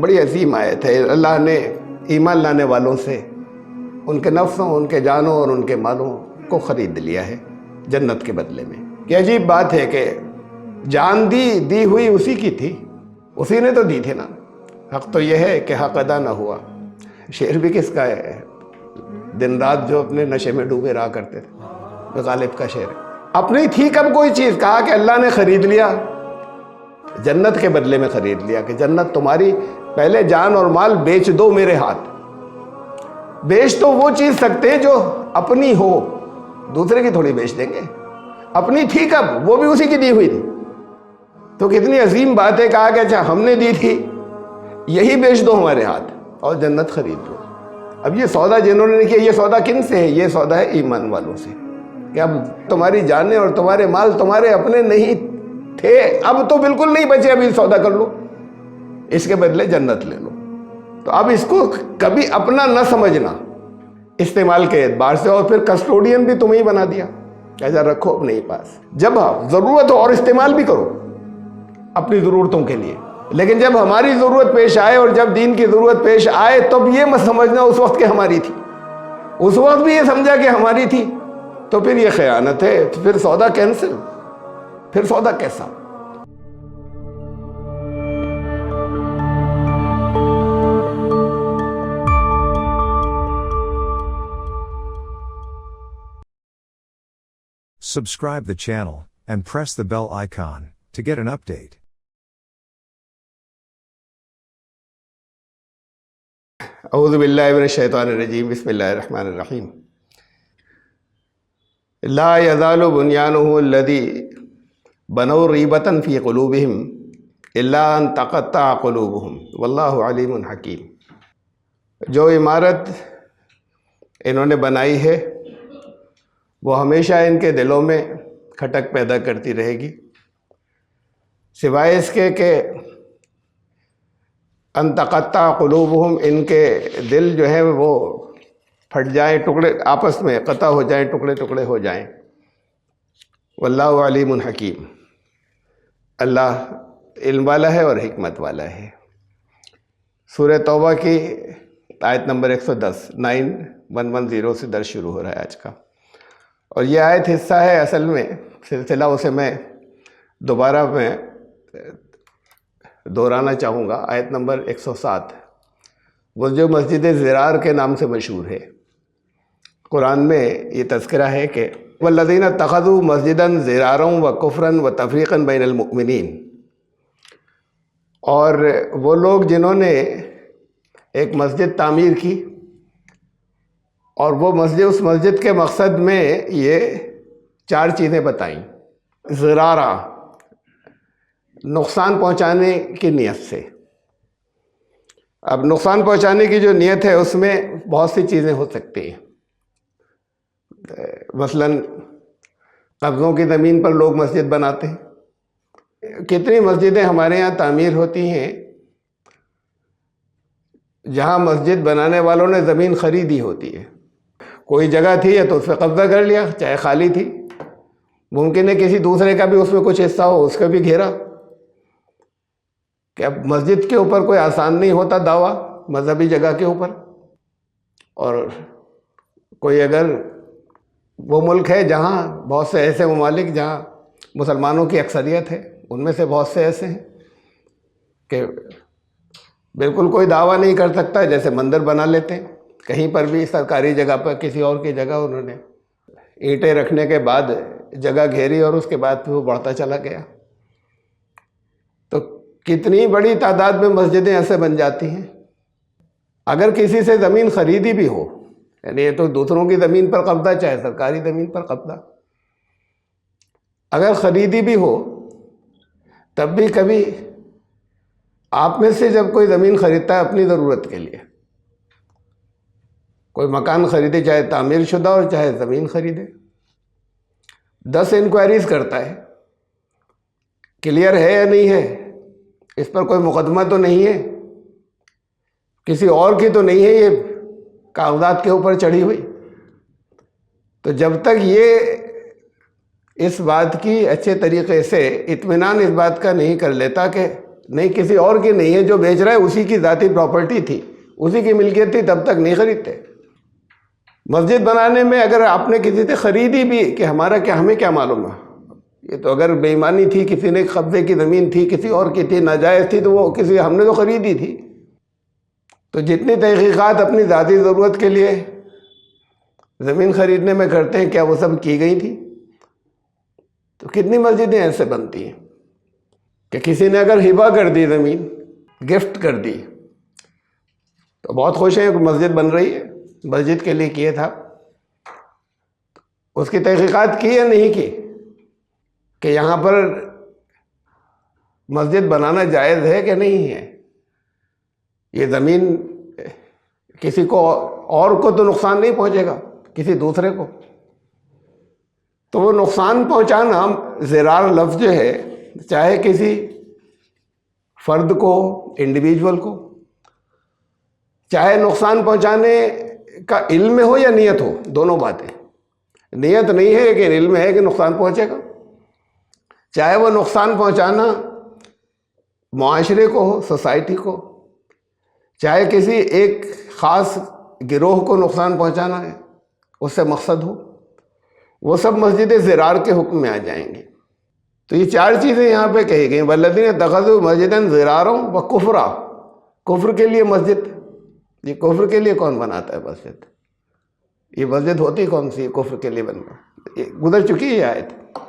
بڑی عظیم آیت ہے. اللہ نے ایمان لانے والوں سے ان کے نفسوں، ان کے جانوں اور ان کے مالوں کو خرید لیا ہے جنت کے بدلے میں. کہ عجیب بات ہے کہ جان دی ہوئی اسی کی تھی، اسی نے تو دی تھی نا. حق تو یہ ہے کہ حق ادا نہ ہوا. شعر بھی کس کا ہے؟ دن رات جو اپنے نشے میں ڈوبے رہا کرتے تھے، غالب کا شعر ہے. اپنی تھی کب کوئی چیز، کہا کہ اللہ نے خرید لیا، جنت کے بدلے میں خرید لیا. کہ جنت تمہاری، پہلے جان اور مال بیچ دو میرے ہاتھ. بیچ تو وہ چیز سکتے جو اپنی ہو، دوسرے کی تھوڑی بیچ دیں گے. اپنی تھی کب، وہ بھی اسی کی دی ہوئی تھی. تو کتنی عظیم بات ہے. کہا کہ اچھا ہم نے دی تھی، یہی بیچ دو ہمارے ہاتھ اور جنت خرید دو. اب یہ سودا جنہوں نے کیا، یہ سودا کن سے ہے؟ یہ سودا ہے ایمان والوں سے. کہ اب تمہاری جانیں اور تمہارے مال تمہارے اپنے نہیں تھے، اب تو بالکل نہیں بچے، ابھی سودا کر لو، اس کے بدلے جنت لے لو. تو اب اس کو کبھی اپنا نہ سمجھنا استعمال کے اعتبار سے. اور پھر کسٹوڈین بھی تمہیں ہی بنا دیا، ایسا رکھو اپنے پاس، جب ضرورت ہو اور استعمال بھی کرو اپنی ضرورتوں کے لیے. لیکن جب ہماری ضرورت پیش آئے اور جب دین کی ضرورت پیش آئے، تب یہ مت سمجھنا اس وقت کہ ہماری تھی. اس وقت بھی یہ سمجھا کہ ہماری تھی، تو پھر یہ خیانت ہے. تو پھر سودا کینسل، پھر سودا کیسا؟ Subscribe the channel and press the bell icon to get an update. اعوذ باللہ من الشیطان الرجیم. بسم اللہ الرحمن الرحیم. لا یزال بنیانہ الذی بنوا ریبۃ فی قلوبہم الا ان تقطع قلوبہم واللہ علیم حکیم. جو عمارت انہوں نے بنائی ہے وہ ہمیشہ ان کے دلوں میں کھٹک پیدا کرتی رہے گی، سوائے اس کے کہ ان تقطع قلوبہم، ان کے دل جو ہے وہ پھٹ جائیں، ٹکڑے آپس میں قطع ہو جائیں، ٹکڑے ٹکڑے ہو جائیں. واللہ علیم حکیم، اللہ علم والا ہے اور حکمت والا ہے. سورہ توبہ کی آیت نمبر 110 9110 سے درس شروع ہو رہا ہے آج کا. اور یہ آیت حصہ ہے اصل میں سلسلہ، اسے میں دوبارہ دہرانا چاہوں گا. آیت نمبر 107 وہ جو مسجد زرار کے نام سے مشہور ہے. قرآن میں یہ تذکرہ ہے کہ والذین اتخذوا مسجدا ضرارا وکفرا وتفریقا بین المؤمنین، اور وہ لوگ جنہوں نے ایک مسجد تعمیر کی اور وہ مسجد، اس مسجد کے مقصد میں یہ 4 چیزیں بتائیں. ضرارہ، نقصان پہنچانے کی نیت سے. اب نقصان پہنچانے کی جو نیت ہے اس میں بہت سی چیزیں ہو سکتی ہیں. مثلا قبضوں کی زمین پر لوگ مسجد بناتے ہیں. کتنی مسجدیں ہمارے یہاں تعمیر ہوتی ہیں جہاں مسجد بنانے والوں نے زمین خریدی ہوتی ہے. کوئی جگہ تھی ہے تو اس پہ قبضہ کر لیا، چاہے خالی تھی. ممکن ہے کسی دوسرے کا بھی اس میں کچھ حصہ ہو، اس کا بھی گھیرا. کہ اب مسجد کے اوپر کوئی آسان نہیں ہوتا دعویٰ مذہبی جگہ کے اوپر. اور کوئی اگر وہ ملک ہے جہاں بہت سے ایسے ممالک جہاں مسلمانوں کی اکثریت ہے، ان میں سے بہت سے ایسے ہیں کہ بالکل کوئی دعویٰ نہیں کر سکتا، جیسے مندر بنا لیتے ہیں کہیں پر بھی سرکاری جگہ پر، کسی اور کی جگہ انہوں نے اینٹیں رکھنے کے بعد جگہ گھیری اور اس کے بعد پھر وہ بڑھتا چلا گیا. تو کتنی بڑی تعداد میں مسجدیں ایسے بن جاتی ہیں. اگر کسی سے زمین خریدی بھی ہو، یعنی یہ تو دوسروں کی زمین پر قبضہ، چاہے سرکاری زمین پر قبضہ، اگر خریدی بھی ہو تب بھی کبھی آپ میں سے جب کوئی زمین خریدتا ہے اپنی ضرورت کے لیے، کوئی مکان خریدے، چاہے تعمیر شدہ اور چاہے زمین خریدے، 10 انکوائریز کرتا ہے کلیئر ہے یا نہیں ہے، اس پر کوئی مقدمہ تو نہیں ہے، کسی اور کی تو نہیں ہے یہ کاغذات کے اوپر چڑھی ہوئی. تو جب تک یہ اس بات کی اچھے طریقے سے اطمینان اس بات کا نہیں کر لیتا کہ نہیں کسی اور کی نہیں ہے، جو بیچ رہا ہے اسی کی ذاتی پراپرٹی تھی، اسی کی ملکیت تھی، تب تک نہیں خریدتے۔ مسجد بنانے میں اگر آپ نے کسی سے خریدی بھی کہ ہمارا کیا، ہمیں کیا معلوم ہے، یہ تو اگر بے ایمانی تھی، کسی نے قبضے کی زمین تھی، کسی اور کی تھی، ناجائز تھی، تو وہ کسی ہم نے تو خریدی تھی۔ تو جتنی تحقیقات اپنی ذاتی ضرورت کے لیے زمین خریدنے میں کرتے ہیں، کیا وہ سب کی گئی تھی؟ تو کتنی مسجدیں ایسے بنتی ہیں کہ کسی نے اگر ہبہ کر دی، زمین گفٹ کر دی، تو بہت خوش ہیں کہ مسجد بن رہی ہے، مسجد کے لیے کیے تھا، اس کی تحقیقات کی یا نہیں کی کہ یہاں پر مسجد بنانا جائز ہے کہ نہیں ہے؟ یہ زمین کسی کو اور کو تو نقصان نہیں پہنچے گا، کسی دوسرے کو تو وہ نقصان پہنچانا، ضرار لفظ جو ہے، چاہے کسی فرد کو، انڈیویجول کو، چاہے نقصان پہنچانے کا علم ہو یا نیت ہو، دونوں باتیں۔ نیت نہیں ہے لیکن علم ہے کہ نقصان پہنچے گا، چاہے وہ نقصان پہنچانا معاشرے کو ہو، سوسائٹی کو، چاہے کسی ایک خاص گروہ کو نقصان پہنچانا ہے، اس سے مقصد ہو، وہ سب مسجد ضرار کے حکم میں آ جائیں گے۔ تو یہ چار چیزیں یہاں پہ کہی گئیں، والذین اتخذوا مسجدا ضرارا وکفرا، کفر کے لیے مسجد، یہ کفر کے لیے کون بناتا ہے مسجد؟ یہ مسجد ہوتی کون سی کفر کے لیے بننا؟ یہ گزر چکی ہے یہ آیت،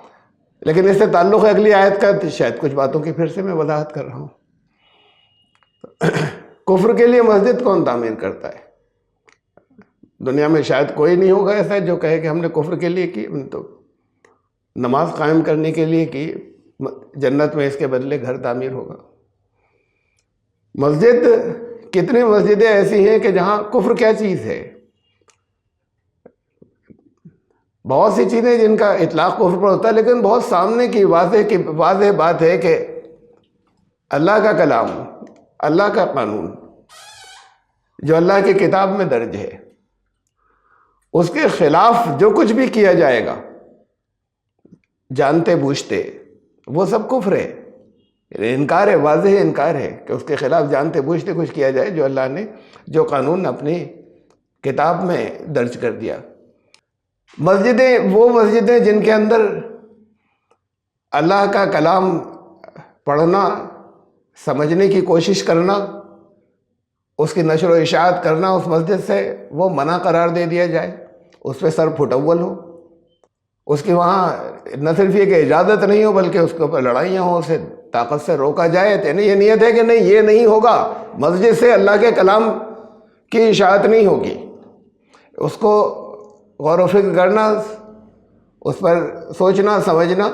لیکن اس سے تعلق ہے اگلی آیت کا، شاید کچھ باتوں کی پھر سے میں وضاحت کر رہا ہوں۔ کفر کے لیے مسجد کون تعمیر کرتا ہے؟ دنیا میں شاید کوئی نہیں ہوگا ایسا جو کہے کہ ہم نے کفر کے لیے کی، تو نماز قائم کرنے کے لیے کی، جنت میں اس کے بدلے گھر تعمیر ہوگا۔ مسجد، کتنی مسجدیں ایسی ہیں کہ جہاں کفر کیا چیز ہے، بہت سی چیزیں جن کا اطلاق کفر پر ہوتا ہے، لیکن بہت سامنے کی واضح بات ہے کہ اللہ کا کلام، اللہ کا قانون جو اللہ کی کتاب میں درج ہے، اس کے خلاف جو کچھ بھی کیا جائے گا جانتے بوجھتے، وہ سب کفر ہے، یعنی انکار ہے، واضح انکار ہے کہ اس کے خلاف جانتے بوجھتے کچھ کیا جائے جو اللہ نے، جو قانون اپنی کتاب میں درج کر دیا۔ مسجدیں، وہ مسجدیں جن کے اندر اللہ کا کلام پڑھنا، سمجھنے کی کوشش کرنا، اس کی نشر و اشاعت کرنا اس مسجد سے وہ منع قرار دے دیا جائے، اس پہ سر پھٹول ہو، اس کی وہاں نہ صرف یہ کہ اجازت نہیں ہو بلکہ اس کے اوپر لڑائیاں ہوں، اسے طاقت سے روکا جائے، یعنی یہ نیت ہے کہ نہیں، یہ نہیں ہوگا، مسجد سے اللہ کے کلام کی اشاعت نہیں ہوگی، اس کو غور و فکر کرنا، اس پر سوچنا سمجھنا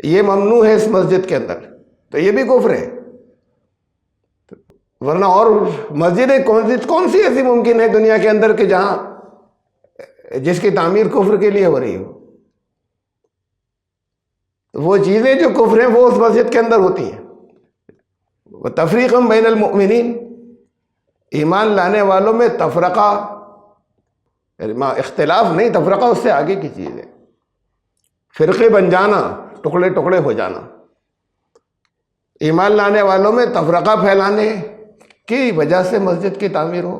یہ ممنوع ہے اس مسجد کے اندر، تو یہ بھی کفر ہے۔ ورنہ اور مسجدیں کون سی ایسی ممکن ہے دنیا کے اندر کہ جہاں جس کی تعمیر کفر کے لیے ہو رہی ہو؟ وہ چیزیں جو کفر ہیں وہ اس مسجد کے اندر ہوتی ہیں۔ وَتَفْرِيقًا بَيْنَ الْمُؤْمِنِينَ، ایمان لانے والوں میں تفرقہ، اختلاف نہیں، تفرقہ اس سے آگے کی چیز ہے، فرقے بن جانا، ٹکڑے ٹکڑے ہو جانا۔ ایمان لانے والوں میں تفرقہ پھیلانے کی وجہ سے مسجد کی تعمیر ہو،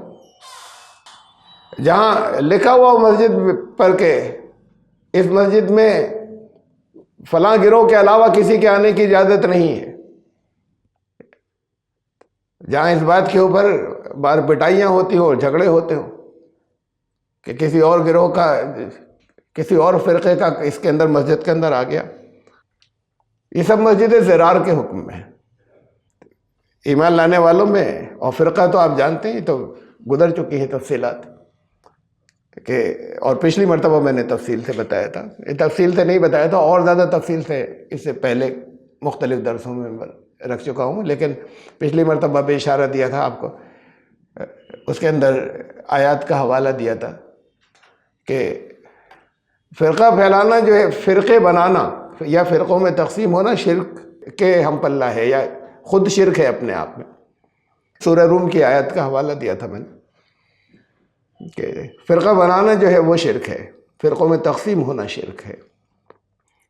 جہاں لکھا ہوا مسجد پر کہ اس مسجد میں فلاں گروہ کے علاوہ کسی کے آنے کی اجازت نہیں ہے، جہاں اس بات کے اوپر بار پٹائیاں ہوتی ہوں، جھگڑے ہوتے ہوں کہ کسی اور گروہ کا، کسی اور فرقے کا اس کے اندر، مسجد کے اندر آ گیا، یہ سب مسجد ضرار کے حکم میں ہے۔ ایمان لانے والوں میں، اور فرقہ تو آپ جانتے ہیں، تو گزر چکی ہیں تفصیلات کہ، اور پچھلی مرتبہ میں نے تفصیل سے بتایا تھا، یہ تفصیل سے نہیں بتایا تھا، اور زیادہ تفصیل سے اس سے پہلے مختلف درسوں میں رکھ چکا ہوں، لیکن پچھلی مرتبہ بھی اشارہ دیا تھا آپ کو، اس کے اندر آیات کا حوالہ دیا تھا کہ فرقہ پھیلانا جو ہے، فرقے بنانا یا فرقوں میں تقسیم ہونا شرک کے ہم پلہ ہے، یا خود شرک ہے اپنے آپ میں۔ سورہ روم کی آیت کا حوالہ دیا تھا میں نے کہ فرقہ بنانا جو ہے وہ شرک ہے، فرقوں میں تقسیم ہونا شرک ہے۔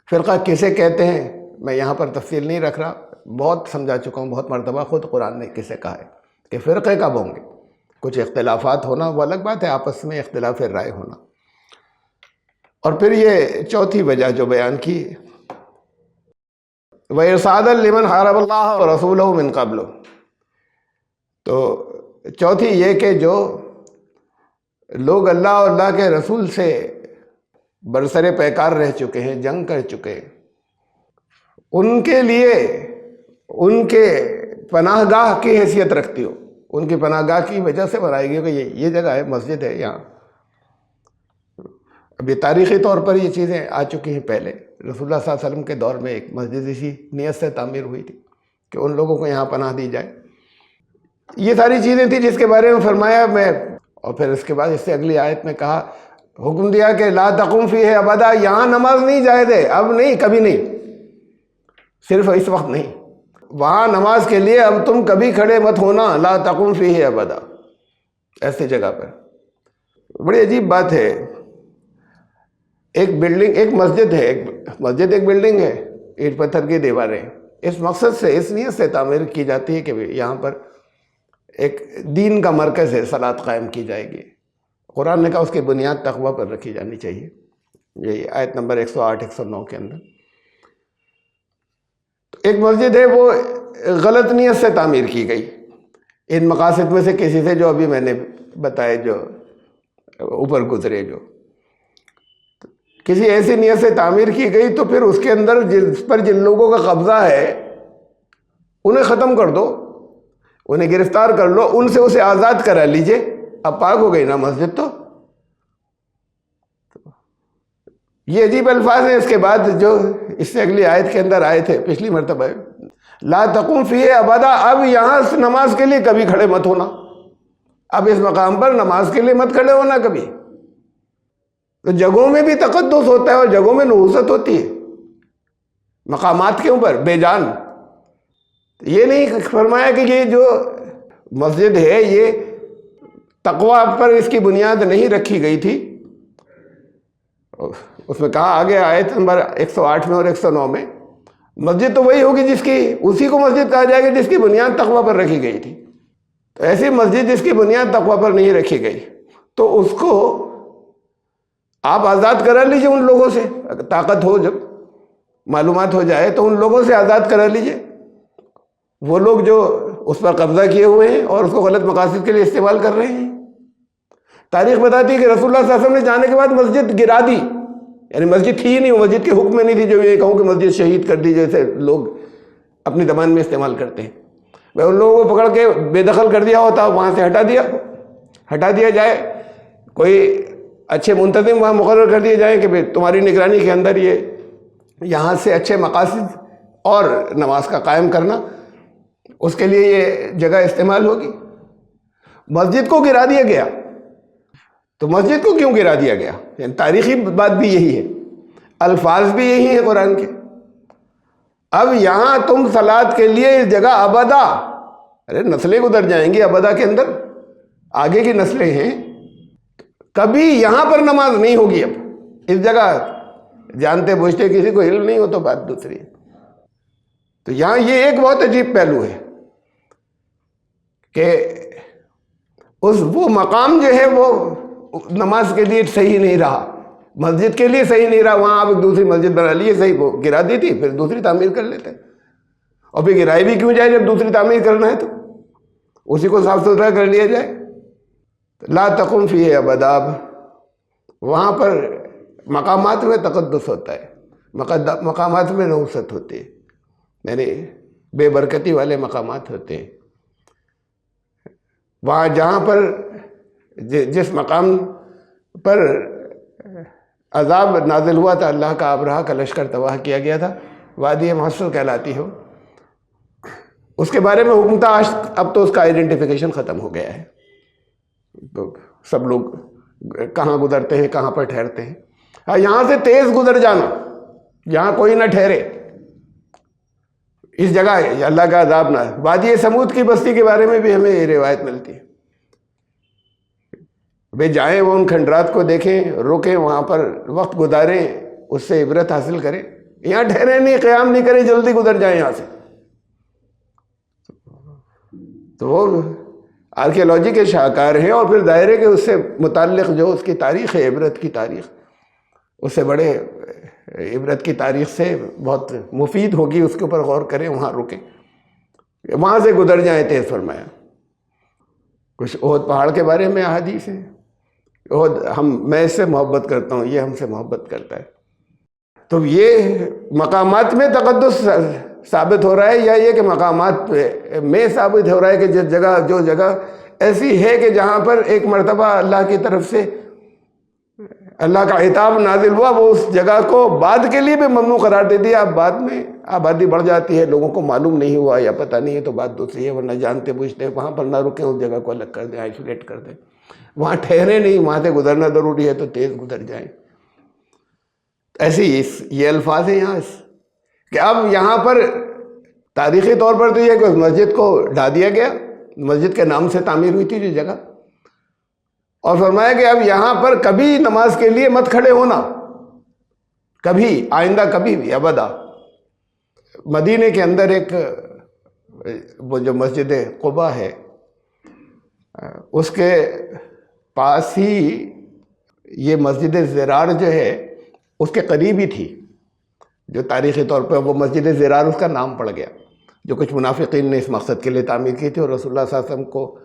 فرقہ کسے کہتے ہیں میں یہاں پر تفصیل نہیں رکھ رہا، بہت سمجھا چکا ہوں بہت مرتبہ، خود قرآن نے کسے کہا ہے کہ فرقے کب ہوں گے؟ کچھ اختلافات ہونا وہ الگ بات ہے، آپس میں اختلاف رائے ہونا، اور پھر یہ چوتھی وجہ جو بیان کی، وَإِرْصَادًا لِمَنْ حَارَبَ اللَّهَ وَرَسُولَهُ مِنْ قَبْلُ، تو چوتھی یہ کہ جو لوگ اللہ اور اللہ کے رسول سے برسر پیکار رہ چکے ہیں، جنگ کر چکے ہیں، ان کے لیے ان کے پناہ گاہ کی حیثیت رکھتی ہو، ان کی پناہ گاہ کی وجہ سے بنائی گئی کہ یہ جگہ ہے، مسجد ہے یہاں۔ ابھی تاریخی طور پر یہ چیزیں آ چکی ہیں، پہلے رسول اللہ صلی اللہ علیہ وسلم کے دور میں ایک مسجد اسی نیت سے تعمیر ہوئی تھی کہ ان لوگوں کو یہاں پناہ دی جائے۔ یہ ساری چیزیں تھیں جس کے بارے میں فرمایا میں، اور پھر اس کے بعد اس سے اگلی آیت میں کہا، حکم دیا کہ لا تقم فیہ ابدا، یہاں نماز نہیں جائز ہے، اب نہیں، کبھی نہیں، صرف اس وقت نہیں، وہاں نماز کے لیے اب تم کبھی کھڑے مت ہونا، لا تقم فیہ ابدا، ایسی جگہ پر۔ بڑی عجیب بات ہے، ایک بلڈنگ، ایک مسجد ہے، ایک مسجد ایک بلڈنگ ہے، اینٹ پتھر کی دیواریں، اس مقصد سے، اس نیت سے تعمیر کی جاتی ہے کہ یہاں پر ایک دین کا مرکز ہے، صلاۃ قائم کی جائے گی۔ قرآن نے کہا اس کی بنیاد تقویٰ پر رکھی جانی چاہیے، یہی آیت نمبر 108 109 کے اندر۔ تو ایک مسجد ہے وہ غلط نیت سے تعمیر کی گئی، ان مقاصد میں سے کسی سے جو ابھی میں نے بتائے، جو اوپر گزرے، جو کسی ایسی نیت سے تعمیر کی گئی، تو پھر اس کے اندر جس پر جن لوگوں کا قبضہ ہے انہیں ختم کر دو، انہیں گرفتار کر لو، ان سے اسے آزاد کرا لیجئے، اب پاک ہو گئی نا مسجد۔ تو یہ عجیب الفاظ ہیں۔ اس کے بعد جو اس سے اگلی آیت کے اندر آئے تھے پچھلی مرتبہ، لا تقم فیہ ابدا، اب یہاں نماز کے لیے کبھی کھڑے مت ہونا، اب اس مقام پر نماز کے لیے مت کھڑے ہونا کبھی۔ تو جگہوں میں بھی تقدس ہوتا ہے اور جگہوں میں نحوست ہوتی ہے، مقامات کے اوپر بے جان۔ یہ نہیں فرمایا کہ یہ جو مسجد ہے یہ تقویٰ پر اس کی بنیاد نہیں رکھی گئی تھی، اس میں کہا آگے آیت نمبر 108 میں اور 109 میں، مسجد تو وہی ہوگی جس کی، اسی کو مسجد کہا جائے گا جس کی بنیاد تقویٰ پر رکھی گئی تھی۔ تو ایسی مسجد جس کی بنیاد تقویٰ پر نہیں رکھی گئی، تو اس کو آپ آزاد کرا لیجئے ان لوگوں سے، طاقت ہو، جب معلومات ہو جائے تو ان لوگوں سے آزاد کرا لیجئے، وہ لوگ جو اس پر قبضہ کیے ہوئے ہیں اور اس کو غلط مقاصد کے لیے استعمال کر رہے ہیں۔ تاریخ بتاتی ہے کہ رسول اللہ صلی اللہ علیہ وسلم نے جانے کے بعد مسجد گرا دی، یعنی مسجد تھی ہی نہیں، مسجد کے حکم میں نہیں تھی جو یہ کہوں کہ مسجد شہید کر دی جیسے لوگ اپنی زبان میں استعمال کرتے ہیں۔ میں ان لوگوں کو پکڑ کے بے دخل کر دیا ہوتا، وہاں سے ہٹا دیا جائے، کوئی اچھے منتظم وہاں مقرر کر دیے جائیں کہ تمہاری نگرانی کے اندر یہ یہاں سے اچھے مقاصد اور نماز کا قائم کرنا، اس کے لیے یہ جگہ استعمال ہوگی۔ مسجد کو گرا دیا گیا، تو مسجد کو کیوں گرا دیا گیا؟ یعنی تاریخی بات بھی یہی ہے، الفاظ بھی یہی ہیں قرآن کے۔ اب یہاں تم صلاۃ کے لیے اس جگہ ابدا، ارے نسلیں گزر جائیں گی ابدا کے اندر، آگے کی نسلیں ہیں، کبھی یہاں پر نماز نہیں ہوگی اب اس جگہ، جانتے بوجھتے کسی کو علم نہیں ہو تو بات دوسری ہے۔ تو یہاں یہ ایک بہت عجیب پہلو ہے کہ وہ مقام جو ہے وہ نماز کے لیے صحیح نہیں رہا، مسجد کے لیے صحیح نہیں رہا، وہاں آپ ایک دوسری مسجد بنا لیے، صحیح وہ گرا دی تھی، پھر دوسری تعمیر کر لیتے، اور پھر گرائی بھی کیوں جائے جب دوسری تعمیر کرنا ہے تو اسی کو صاف ستھرا کر لیا جائے۔ لا تقم فیہ ابدا، وہاں پر مقامات میں تقدس ہوتا ہے، مقامات میں نحوست ہوتی ہے، یعنی بے برکتی والے مقامات ہوتے ہیں۔ وہاں جہاں پر جس مقام پر عذاب نازل ہوا تھا، اللہ کا ابرہہ کا لشکر تباہ کیا گیا تھا، وادی محصر کہلاتی ہو، اس کے بارے میں حکم تھا، اب تو اس کا آئیڈینٹیفیکیشن ختم ہو گیا ہے، تو سب لوگ کہاں گزرتے ہیں، کہاں پر ٹھہرتے ہیں۔ یہاں سے تیز گزر جانا، یہاں کوئی نہ ٹھہرے، اس جگہ ہے اللہ کا عذاب نہ ہے۔ وادی سمود کی بستی کے بارے میں بھی ہمیں یہ روایت ملتی ہے، وہ جائیں، وہ ان کھنڈرات کو دیکھیں، رکیں، وہاں پر وقت گزاریں، اس سے عبرت حاصل کریں، یہاں ٹھہرے نہیں، قیام نہیں کریں، جلدی گزر جائیں یہاں سے۔ تو وہ آرکیالوجی کے شاہکار ہیں، اور پھر ظاہر ہے کہ اس سے متعلق جو اس کی تاریخ ہے، عبرت کی تاریخ، اس سے بڑے عبرت کی تاریخ سے بہت مفید ہوگی، اس کے اوپر غور کریں، وہاں رکیں، وہاں سے گزر جائیں۔ تیز فرمایا۔ کچھ احد پہاڑ کے بارے میں احادیث ہیں، احد میں اس سے محبت کرتا ہوں، یہ ہم سے محبت کرتا ہے۔ تو یہ مقامات میں تقدس ثابت ہو رہا ہے، یا یہ کہ مقامات میں ثابت ہو رہا ہے کہ جو جگہ ایسی ہے کہ جہاں پر ایک مرتبہ اللہ کی طرف سے اللہ کا عتاب نازل ہوا، وہ اس جگہ کو بعد کے لیے بھی ممنوع قرار دے دیا۔ اب بعد میں آبادی بڑھ جاتی ہے، لوگوں کو معلوم نہیں ہوا یا پتہ نہیں ہے تو بات دوسری ہے، ورنہ جانتے بوجھتے وہاں پر نہ رکیں، اس جگہ کو الگ کر دیں، آئسولیٹ کر دیں، وہاں ٹھہرے نہیں، وہاں سے گزرنا ضروری ہے تو تیز گزر جائیں۔ ایسے ہی یہ الفاظ ہیں یہاں کہ اب یہاں پر تاریخی طور پر تو یہ کہ اس مسجد کو ڈھا دیا گیا، مسجد کے نام سے تعمیر ہوئی تھی جو جگہ، اور فرمایا کہ اب یہاں پر کبھی نماز کے لیے مت کھڑے ہونا، کبھی، آئندہ کبھی بھی، ابدا۔ مدینے کے اندر ایک وہ جو مسجد قباء ہے، اس کے پاس ہی یہ مسجد زرار جو ہے اس کے قریب ہی تھی، جو تاریخی طور پر وہ مسجد زرار اس کا نام پڑ گیا، جو کچھ منافقین نے اس مقصد کے لیے تعمیر کی تھی، اور رسول اللہ صلی اللہ علیہ وسلم کو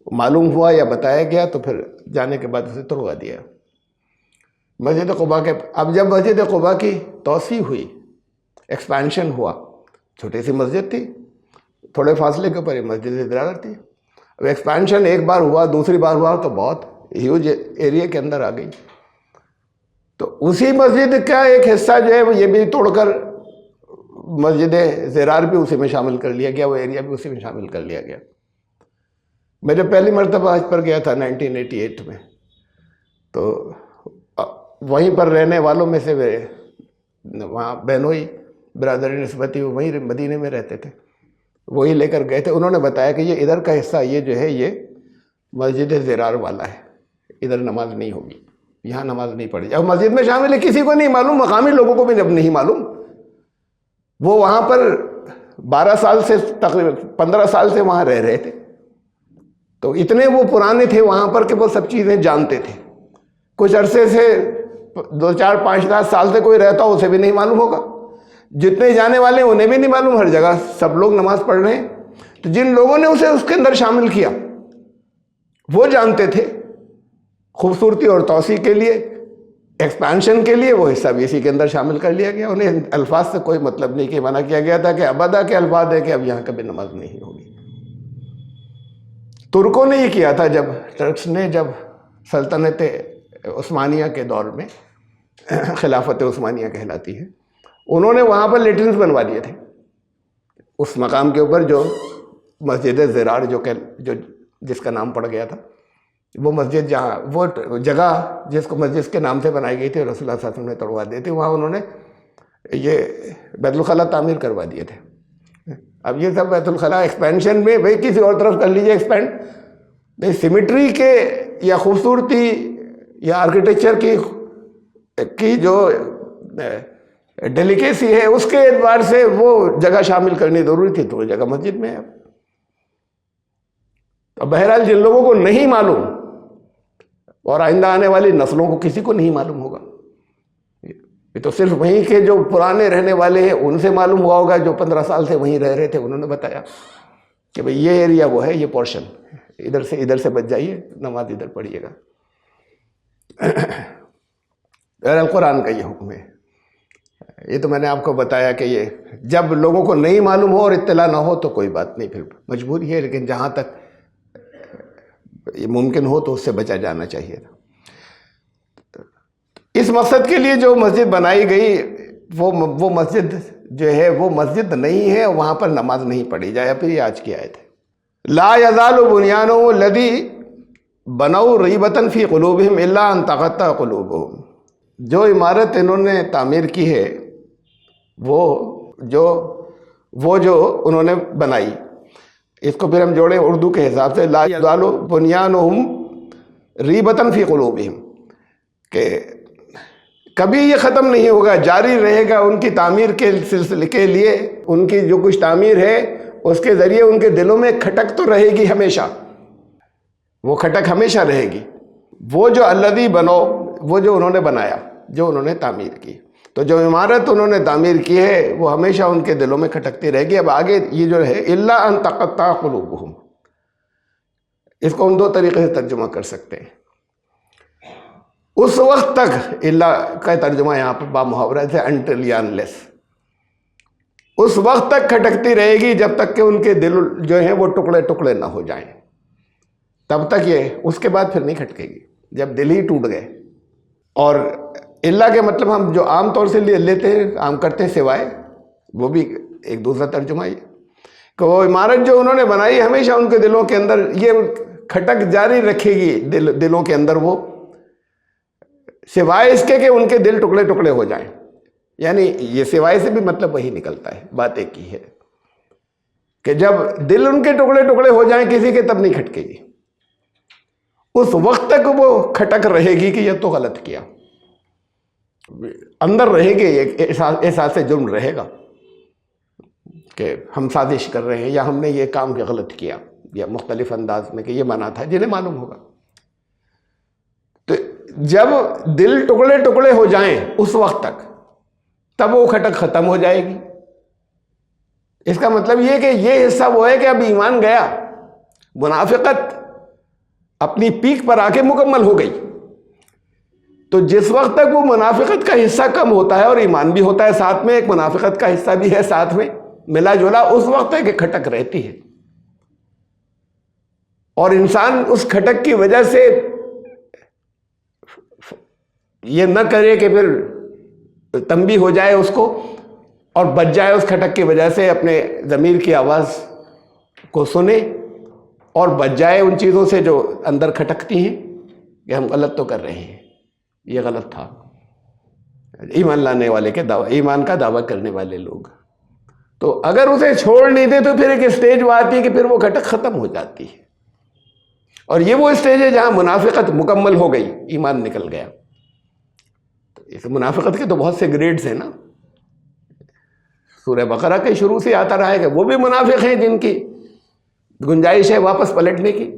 معلوم ہوا یا بتایا گیا تو پھر جانے کے بعد اسے توڑوا دیا مسجد قباء کے۔ اب جب مسجد قباء کی توسیع ہوئی، ایکسپینشن ہوا، چھوٹی سی مسجد تھی، تھوڑے فاصلے کے اوپر یہ مسجد زرار تھی، اب ایکسپینشن ایک بار ہوا، دوسری بار ہوا تو بہت ہیوج ایریا کے اندر آ گئی، تو اسی مسجد کا ایک حصہ جو ہے وہ یہ بھی توڑ کر مسجد زرار بھی اسی میں شامل کر لیا گیا، وہ ایریا بھی اسی میں شامل کر لیا گیا۔ میں جب پہلی مرتبہ حج پر گیا تھا 1988 میں، تو وہیں پر رہنے والوں میں سے وہاں بہنوئی برادری نسبتی وہیں مدینے میں رہتے تھے، وہی لے کر گئے تھے، انہوں نے بتایا کہ یہ ادھر کا حصہ یہ جو ہے یہ مسجد زرار والا ہے، ادھر نماز نہیں ہوگی، یہاں نماز نہیں پڑھی۔ اب مسجد میں شامل ہے، کسی کو نہیں معلوم، مقامی لوگوں کو بھی جب نہیں معلوم، وہ وہاں پر 12 سال سے تقریباً 15 سال سے وہاں رہ رہے تھے، تو اتنے وہ پرانے تھے وہاں پر کہ وہ سب چیزیں جانتے تھے۔ کچھ عرصے سے 2 4 5 10 سال سے کوئی رہتا ہو، اسے بھی نہیں معلوم ہوگا، جتنے جانے والے ہیں انہیں بھی نہیں معلوم، ہر جگہ سب لوگ نماز پڑھ رہے ہیں، تو جن لوگوں نے اسے اس کے اندر شامل کیا وہ جانتے تھے، خوبصورتی اور توسیع کے لیے، ایکسپانشن کے لیے وہ حصہ بھی اسی کے اندر شامل کر لیا گیا۔ انہیں الفاظ سے کوئی مطلب نہیں کہ منع کیا گیا تھا کہ ابدا کے الفاظ ہے کہ اب یہاں کبھی نماز نہیں ہوگی۔ ترکوں نے یہ کیا تھا، جب ٹرکس نے جب سلطنت عثمانیہ کے دور میں، خلافت عثمانیہ کہلاتی ہے، انہوں نے وہاں پر لیٹرنز بنوا دیے تھے اس مقام کے اوپر جو مسجد زرار جس کا نام پڑ گیا تھا، وہ مسجد جہاں وہ جگہ جس کو مسجد کے نام سے بنائی گئی تھی، رسول اللہ صلی اللہ علیہ وسلم نے توڑوا دی تھی، وہاں انہوں نے یہ بیت الخلاء تعمیر کروا دیے تھے۔ اب یہ سب بیت الخلاء ایکسپینشن میں بھئی کسی اور طرف کر لیجئے ایکسپینڈ، نہیں، سیمیٹری کے یا خوبصورتی یا آرکیٹیکچر کی جو ڈیلیکیسی ہے اس کے اعتبار سے وہ جگہ شامل کرنی ضروری تھی، تو وہ جگہ مسجد میں ہے۔ تو بہرحال جن لوگوں کو نہیں معلوم، اور آئندہ آنے والی نسلوں کو کسی کو نہیں معلوم ہوگا، یہ تو صرف وہیں کے جو پرانے رہنے والے ہیں ان سے معلوم ہوا ہوگا، جو 15 سال سے وہیں رہ رہے تھے، انہوں نے بتایا کہ بھئی یہ ایریا وہ ہے، یہ پورشن ادھر سے بچ جائیے، نماز ادھر پڑھیے گا۔ بہرحال قرآن کا یہ حکم ہے۔ یہ تو میں نے آپ کو بتایا کہ یہ جب لوگوں کو نہیں معلوم ہو اور اطلاع نہ ہو تو کوئی بات نہیں، پھر مجبوری ہے، لیکن جہاں تک یہ ممکن ہو تو اس سے بچا جانا چاہیے تھا۔ اس مقصد کے لیے جو مسجد بنائی گئی وہ مسجد جو ہے وہ مسجد نہیں ہے، وہاں پر نماز نہیں پڑھی جائے۔ پھر یہ آج کی آیت ہے، لا یزال بنیانهم الذی بنوا ریبۃ فی قلوبہم الا ان تقطع قلوبہم۔ جو عمارت انہوں نے تعمیر کی ہے وہ جو انہوں نے بنائی، اس کو پھر ہم جوڑیں اردو کے حساب سے، لا یزال بنیانهم ریبۃ فی قلوبہم، کہ کبھی یہ ختم نہیں ہوگا، جاری رہے گا ان کی تعمیر کے سلسلے کے لیے، ان کی جو کچھ تعمیر ہے اس کے ذریعے ان کے دلوں میں کھٹک تو رہے گی ہمیشہ، وہ کھٹک ہمیشہ رہے گی. وہ جو الذی بنو، وہ جو انہوں نے بنایا، جو انہوں نے تعمیر کی، تو جو عمارت انہوں نے تعمیر کی ہے وہ ہمیشہ ان کے دلوں میں کھٹکتی رہے گی. اب آگے یہ جو ہے الا ان تقطع قلوبہم، اس کو ہم دو طریقے سے ترجمہ کر سکتے ہیں. اس وقت تک، اللہ کا ترجمہ یہاں پر با محاورہ سے until یا unless، اس وقت تک کھٹکتی رہے گی جب تک کہ ان کے دل جو ہیں وہ ٹکڑے ٹکڑے نہ ہو جائیں، تب تک یہ، اس کے بعد پھر نہیں کھٹکے گی جب دل ہی ٹوٹ گئے. اور اللہ کے مطلب ہم جو عام طور سے لیتے ہیں، عام کرتے ہیں سوائے، وہ بھی ایک دوسرا ترجمہ یہ کہ وہ عمارت جو انہوں نے بنائی ہمیشہ ان کے دلوں کے اندر یہ کھٹک جاری رکھے گی، دلوں کے اندر وہ، سوائے اس کے کہ ان کے دل ٹکڑے ٹکڑے ہو جائیں. یعنی یہ سوائے سے بھی مطلب وہی نکلتا ہے، بات ایک ہی ہے کہ جب دل ان کے ٹکڑے ٹکڑے ہو جائیں کسی کے، تب نہیں کھٹکے گی. اس وقت تک وہ کھٹک رہے گی کہ یہ تو غلط کیا، اندر رہے گے، ایک احساس جرم رہے گا کہ ہم سازش کر رہے ہیں یا ہم نے یہ کام کے غلط کیا، یا مختلف انداز میں کہ یہ منع تھا، جنہیں معلوم ہوگا. تو جب دل ٹکڑے ٹکڑے ہو جائیں اس وقت تک، تب وہ کھٹک ختم ہو جائے گی. اس کا مطلب یہ کہ یہ حصہ وہ ہے کہ اب ایمان گیا، منافقت اپنی پیک پر آ کے مکمل ہو گئی. تو جس وقت تک وہ منافقت کا حصہ کم ہوتا ہے اور ایمان بھی ہوتا ہے ساتھ میں، ایک منافقت کا حصہ بھی ہے ساتھ میں ملا جلا، اس وقت ہے کہ کھٹک رہتی ہے. اور انسان اس کھٹک کی وجہ سے یہ نہ کرے کہ پھر تنبیہ ہو جائے اس کو اور بچ جائے اس کھٹک کی وجہ سے، اپنے ضمیر کی آواز کو سنے اور بچ جائے ان چیزوں سے جو اندر کھٹکتی ہیں کہ ہم غلط تو کر رہے ہیں، یہ غلط تھا. ایمان لانے والے کے دعویٰ، ایمان کا دعویٰ کرنے والے لوگ، تو اگر اسے چھوڑ نہیں دے تو پھر ایک اسٹیج وہ آتی ہے کہ پھر وہ کھٹک ختم ہو جاتی ہے. اور یہ وہ اسٹیج ہے جہاں منافقت مکمل ہو گئی، ایمان نکل گیا. اس منافقت کے تو بہت سے گریڈز ہیں نا، سورہ بقرہ کے شروع سے آتا رہا ہے کہ وہ بھی منافق ہیں جن کی گنجائش ہے واپس پلٹنے کی،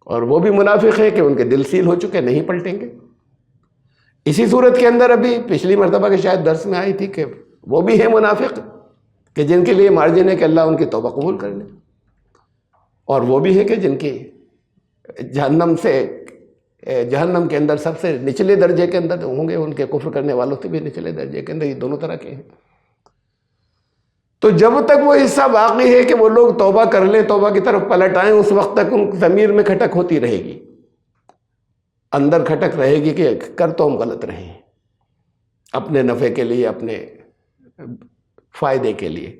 اور وہ بھی منافق ہیں کہ ان کے دل سیل ہو چکے، نہیں پلٹیں گے. اسی صورت کے اندر ابھی پچھلی مرتبہ کے شاید درس میں آئی تھی کہ وہ بھی ہیں منافق کہ جن کے لیے مارجن ہے کہ اللہ ان کی توبہ قبول کر لے، اور وہ بھی ہے کہ جن کی جہنم کے اندر سب سے نچلے درجے کے اندر ہوں گے، ان کے کفر کرنے والوں سے بھی نچلے درجے کے اندر، یہ دونوں طرح کے ہیں. تو جب تک وہ حصہ باقی ہے کہ وہ لوگ توبہ کر لیں، توبہ کی طرف پلٹ آئیں، اس وقت تک ان ضمیر میں کھٹک ہوتی رہے گی، اندر کھٹک رہے گی کہ کر تو ہم غلط رہے ہیں، اپنے نفع کے لیے، اپنے فائدے کے لیے.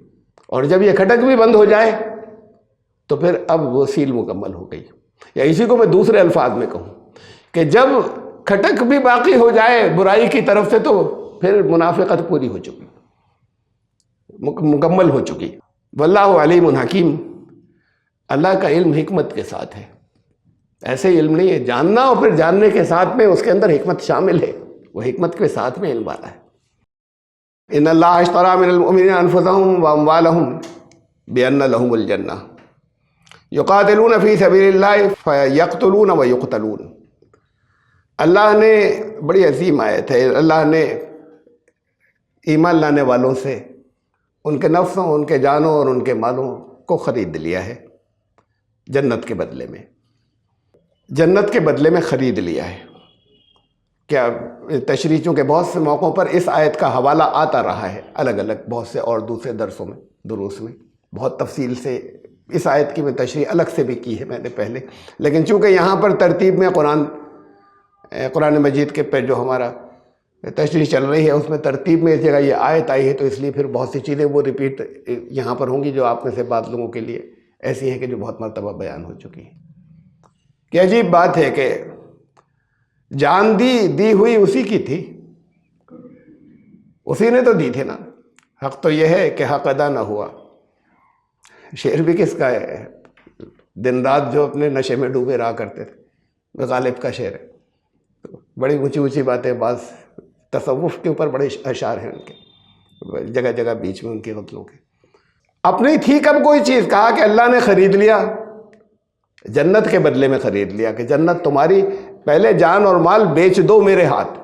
اور جب یہ کھٹک بھی بند ہو جائے تو پھر اب وہ سیل مکمل ہو گئی. یا اسی کو میں دوسرے الفاظ میں کہوں کہ جب کھٹک بھی باقی ہو جائے برائی کی طرف سے، تو پھر منافقت پوری ہو چکی، مکمل ہو چکی. واللہ علیم حکیم، اللہ کا علم حکمت کے ساتھ ہے. ایسے علم نہیں ہے جاننا اور پھر جاننے کے ساتھ میں اس کے اندر حکمت شامل ہے، وہ حکمت کے ساتھ میں علم والا ہے. ان اللہ اشتری من المؤمنین انفسهم واموالهم بان لهم الجنہ یقاتلون فی سبیل اللہ فیقتلون ویقتلون. اللہ نے، بڑی عظیم آیت ہے، اللہ نے ایمان لانے والوں سے ان کے نفسوں، ان کے جانوں اور ان کے مالوں کو خرید لیا ہے جنت کے بدلے میں، جنت کے بدلے میں خرید لیا ہے. کیا تشریحوں کے بہت سے موقعوں پر اس آیت کا حوالہ آتا رہا ہے، الگ الگ بہت سے اور دوسرے درسوں میں، دروس میں بہت تفصیل سے اس آیت کی میں تشریح الگ سے بھی کی ہے میں نے پہلے. لیکن چونکہ یہاں پر ترتیب میں قرآن مجید کے پہ جو ہمارا تشریح چل رہی ہے، اس میں ترتیب میں اس جگہ یہ آیت آئی ہے، تو اس لیے پھر بہت سی چیزیں وہ ریپیٹ یہاں پر ہوں گی جو آپ میں سے بعض لوگوں کے لیے ایسی ہیں کہ جو بہت مرتبہ بیان ہو چکی ہیں. کہ عجیب بات ہے کہ جان دی ہوئی اسی کی تھی، اسی نے تو دی تھی نا. حق تو یہ ہے کہ حق ادا نہ ہوا. شعر بھی کس کا ہے؟ دن رات جو اپنے نشے میں ڈوبے رہا کرتے تھے، غالب کا شعر ہے. بڑی اونچی اونچی باتیں، بعض تصوف کے اوپر بڑے اشعار ہیں ان کے، جگہ جگہ بیچ میں ان کے غزلوں کے. اپنی تھی کب کوئی چیز، کہا کہ اللہ نے خرید لیا، جنت کے بدلے میں خرید لیا کہ جنت تمہاری، پہلے جان اور مال بیچ دو میرے ہاتھ۔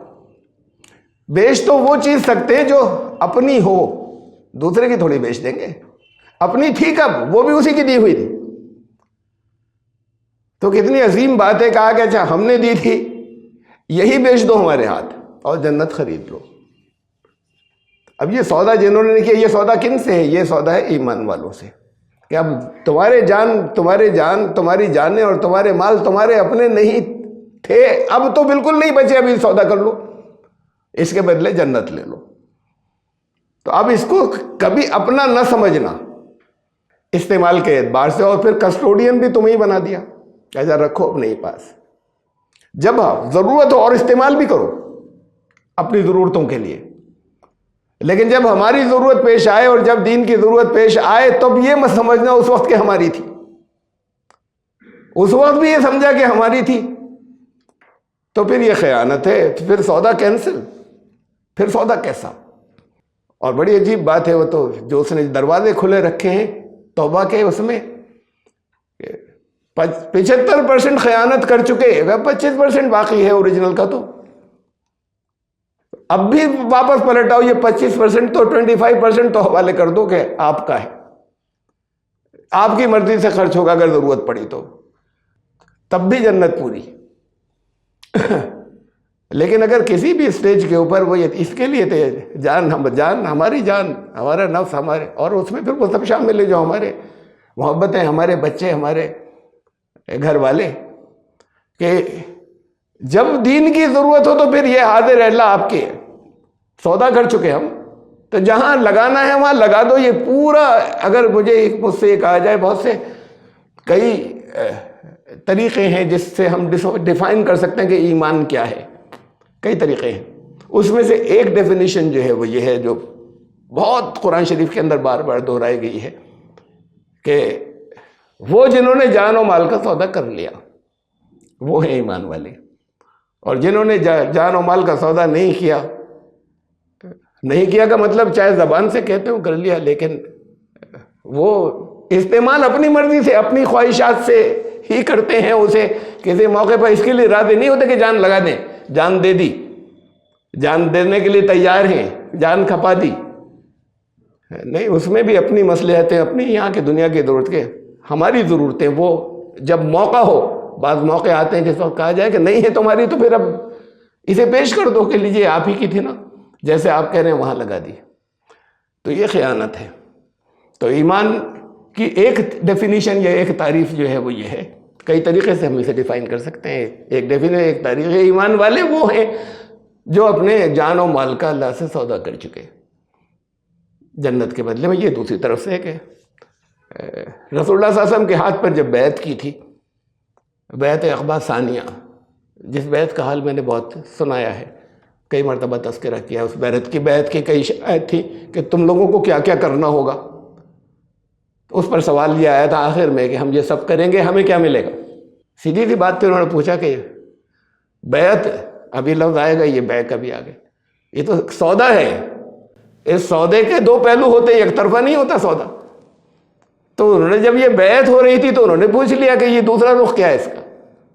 بیچ تو وہ چیز سکتے ہیں جو اپنی ہو، دوسرے کی تھوڑی بیچ دیں گے۔ اپنی تھی کب، وہ بھی اسی کی دی ہوئی تھی۔ تو کتنی عظیم بات ہے، کہا کہ اچھا ہم نے دی تھی، یہی بیچ دو ہمارے ہاتھ اور جنت خرید لو۔ اب یہ سودا جنہوں نے کیا، یہ سودا کن سے ہے؟ یہ سودا ہے ایمان والوں سے، کہ اب تمہاری جانیں اور تمہارے مال تمہارے اپنے نہیں تھے، اب تو بالکل نہیں بچے، ابھی سودا کر لو، اس کے بدلے جنت لے لو۔ تو اب اس کو کبھی اپنا نہ سمجھنا استعمال کے اعتبار سے، اور پھر کسٹوڈین بھی تمہیں بنا دیا، ایسا رکھو اپنے پاس، جب ضرورت ہو اور استعمال بھی کرو اپنی ضرورتوں کے لیے، لیکن جب ہماری ضرورت پیش آئے اور جب دین کی ضرورت پیش آئے تب یہ مت سمجھنا اس وقت کہ ہماری تھی، اس وقت بھی یہ سمجھا کہ ہماری تھی، تو پھر یہ خیانت ہے، پھر سودا کینسل، پھر سودا کیسا؟ اور بڑی عجیب بات ہے، وہ تو جو اس نے دروازے کھلے رکھے ہیں توبہ کے، اس میں 75% خیانت کر چکے، 25% باقی ہے اوریجنل کا، تو اب بھی واپس پلٹاؤ، یہ 25% تو 25% تو حوالے کر دو کہ آپ کا ہے، آپ کی مرضی سے خرچ ہوگا اگر ضرورت پڑی تو، تب بھی جنت پوری۔ لیکن اگر کسی بھی اسٹیج کے اوپر وہ اس کے لیے جان ہماری جان، ہمارا نفس، ہمارے، اور اس میں پھر وہ سب شامل ہے جو ہمارے محبتیں، ہمارے بچے، ہمارے گھر والے، کہ جب دین کی ضرورت ہو تو پھر یہ حاضر ہے، اللہ آپ کے سودا کر چکے ہم، تو جہاں لگانا ہے وہاں لگا دو۔ یہ پورا، اگر مجھ سے یہ کہا جائے، بہت سے کئی طریقے ہیں جس سے ہم ڈیفائن کر سکتے ہیں کہ ایمان کیا ہے، کئی طریقے ہیں، اس میں سے ایک ڈیفینیشن جو ہے وہ یہ ہے، جو بہت قرآن شریف کے اندر بار بار دہرائی گئی ہے، کہ وہ جنہوں نے جان و مال کا سودا کر لیا وہ ہیں ایمان والے، اور جنہوں نے جان و مال کا سودا نہیں کیا کا مطلب چاہے زبان سے کہتے ہوں کر لیا، لیکن وہ استعمال اپنی مرضی سے، اپنی خواہشات سے ہی کرتے ہیں، اسے کسی موقع پر اس کے لیے راضی نہیں ہوتے کہ جان لگا دیں، جان دے دی، جان دینے کے لیے تیار ہیں، جان کھپا دی، نہیں، اس میں بھی اپنی مصلحتیں، اپنی یہاں کی دنیا کی ضرورت کے، ہماری ضرورتیں، وہ جب موقع ہو، بعض موقع آتے ہیں جس وقت کہا جائے کہ نہیں ہے تمہاری، تو پھر اب اسے پیش کر دو کہ لیجیے آپ ہی کی تھی نا، جیسے آپ کہہ رہے ہیں وہاں لگا دی، تو یہ خیانت ہے۔ تو ایمان کی ایک ڈیفینیشن یا ایک تعریف جو ہے وہ یہ ہے، کئی طریقے سے ہم اسے ڈیفائن کر سکتے ہیں، ایک تعریف ہے، ایمان والے وہ ہیں جو اپنے جان و مال کا اللہ سے سودا کر چکے جنت کے بدلے میں۔ یہ دوسری طرف سے ہے کہ رسول اللہ صلی اللہ علیہ وسلم کے ہاتھ پر جب بیعت کی تھی، بیعت عقبہ ثانیہ، جس بیعت کا حال میں نے بہت سنایا ہے، کئی مرتبہ تذکرہ کیا، اس بیعت کی کئی شرائط تھی کہ تم لوگوں کو کیا کیا کرنا ہوگا، اس پر سوال یہ آیا تھا آخر میں کہ ہم یہ سب کریں گے، ہمیں کیا ملے گا؟ سیدھی سی بات تھی، انہوں نے پوچھا کہ بیعت، ابھی لفظ آئے گا، یہ بیع کبھی آگے، یہ تو سودا ہے، اس سودے کے دو پہلو ہوتے، ایک طرفہ نہیں ہوتا سودا۔ تو انہوں نے جب یہ بیعت ہو رہی تھی تو انہوں نے پوچھ لیا کہ یہ دوسرا رخ کیا ہے اس کا،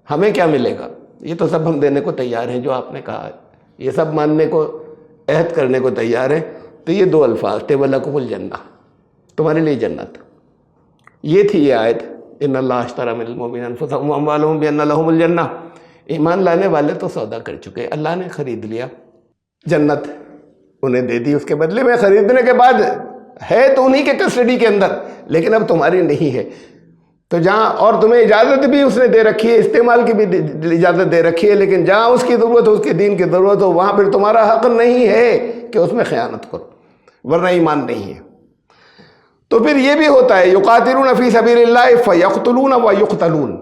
ہمیں کیا ملے گا؟ یہ تو سب ہم دینے کو تیار ہیں جو آپ نے کہا، یہ سب ماننے کو، عہد کرنے کو تیار ہیں۔ تو یہ دو الفاظ تھے، وَلَكُمُ الْجَنَّةُ، تمہارے لیے جنت۔ یہ تھی یہ آیت، ان اللہ اشتری من المؤمنین انفسهم واموالهم بان لهم الجنہ۔ ایمان لانے والے تو سودا کر چکے، اللہ نے خرید لیا، جنت انہیں دے دی، اس کے بدلے میں خریدنے کے بعد ہے تو انہی کے کسٹڈی کے اندر، لیکن اب تمہاری نہیں ہے۔ تو جہاں، اور تمہیں اجازت بھی اس نے دے رکھی ہے، استعمال کی بھی اجازت دے رکھی ہے، لیکن جہاں اس کی ضرورت ہو، اس کے دین کی ضرورت ہو، وہاں پھر تمہارا حق نہیں ہے کہ اس میں خیانت کرو، ورنہ ایمان نہیں ہے۔ تو پھر یہ بھی ہوتا ہے، یقاتلون فی سبیل اللہ فیقتلون ویقتلون،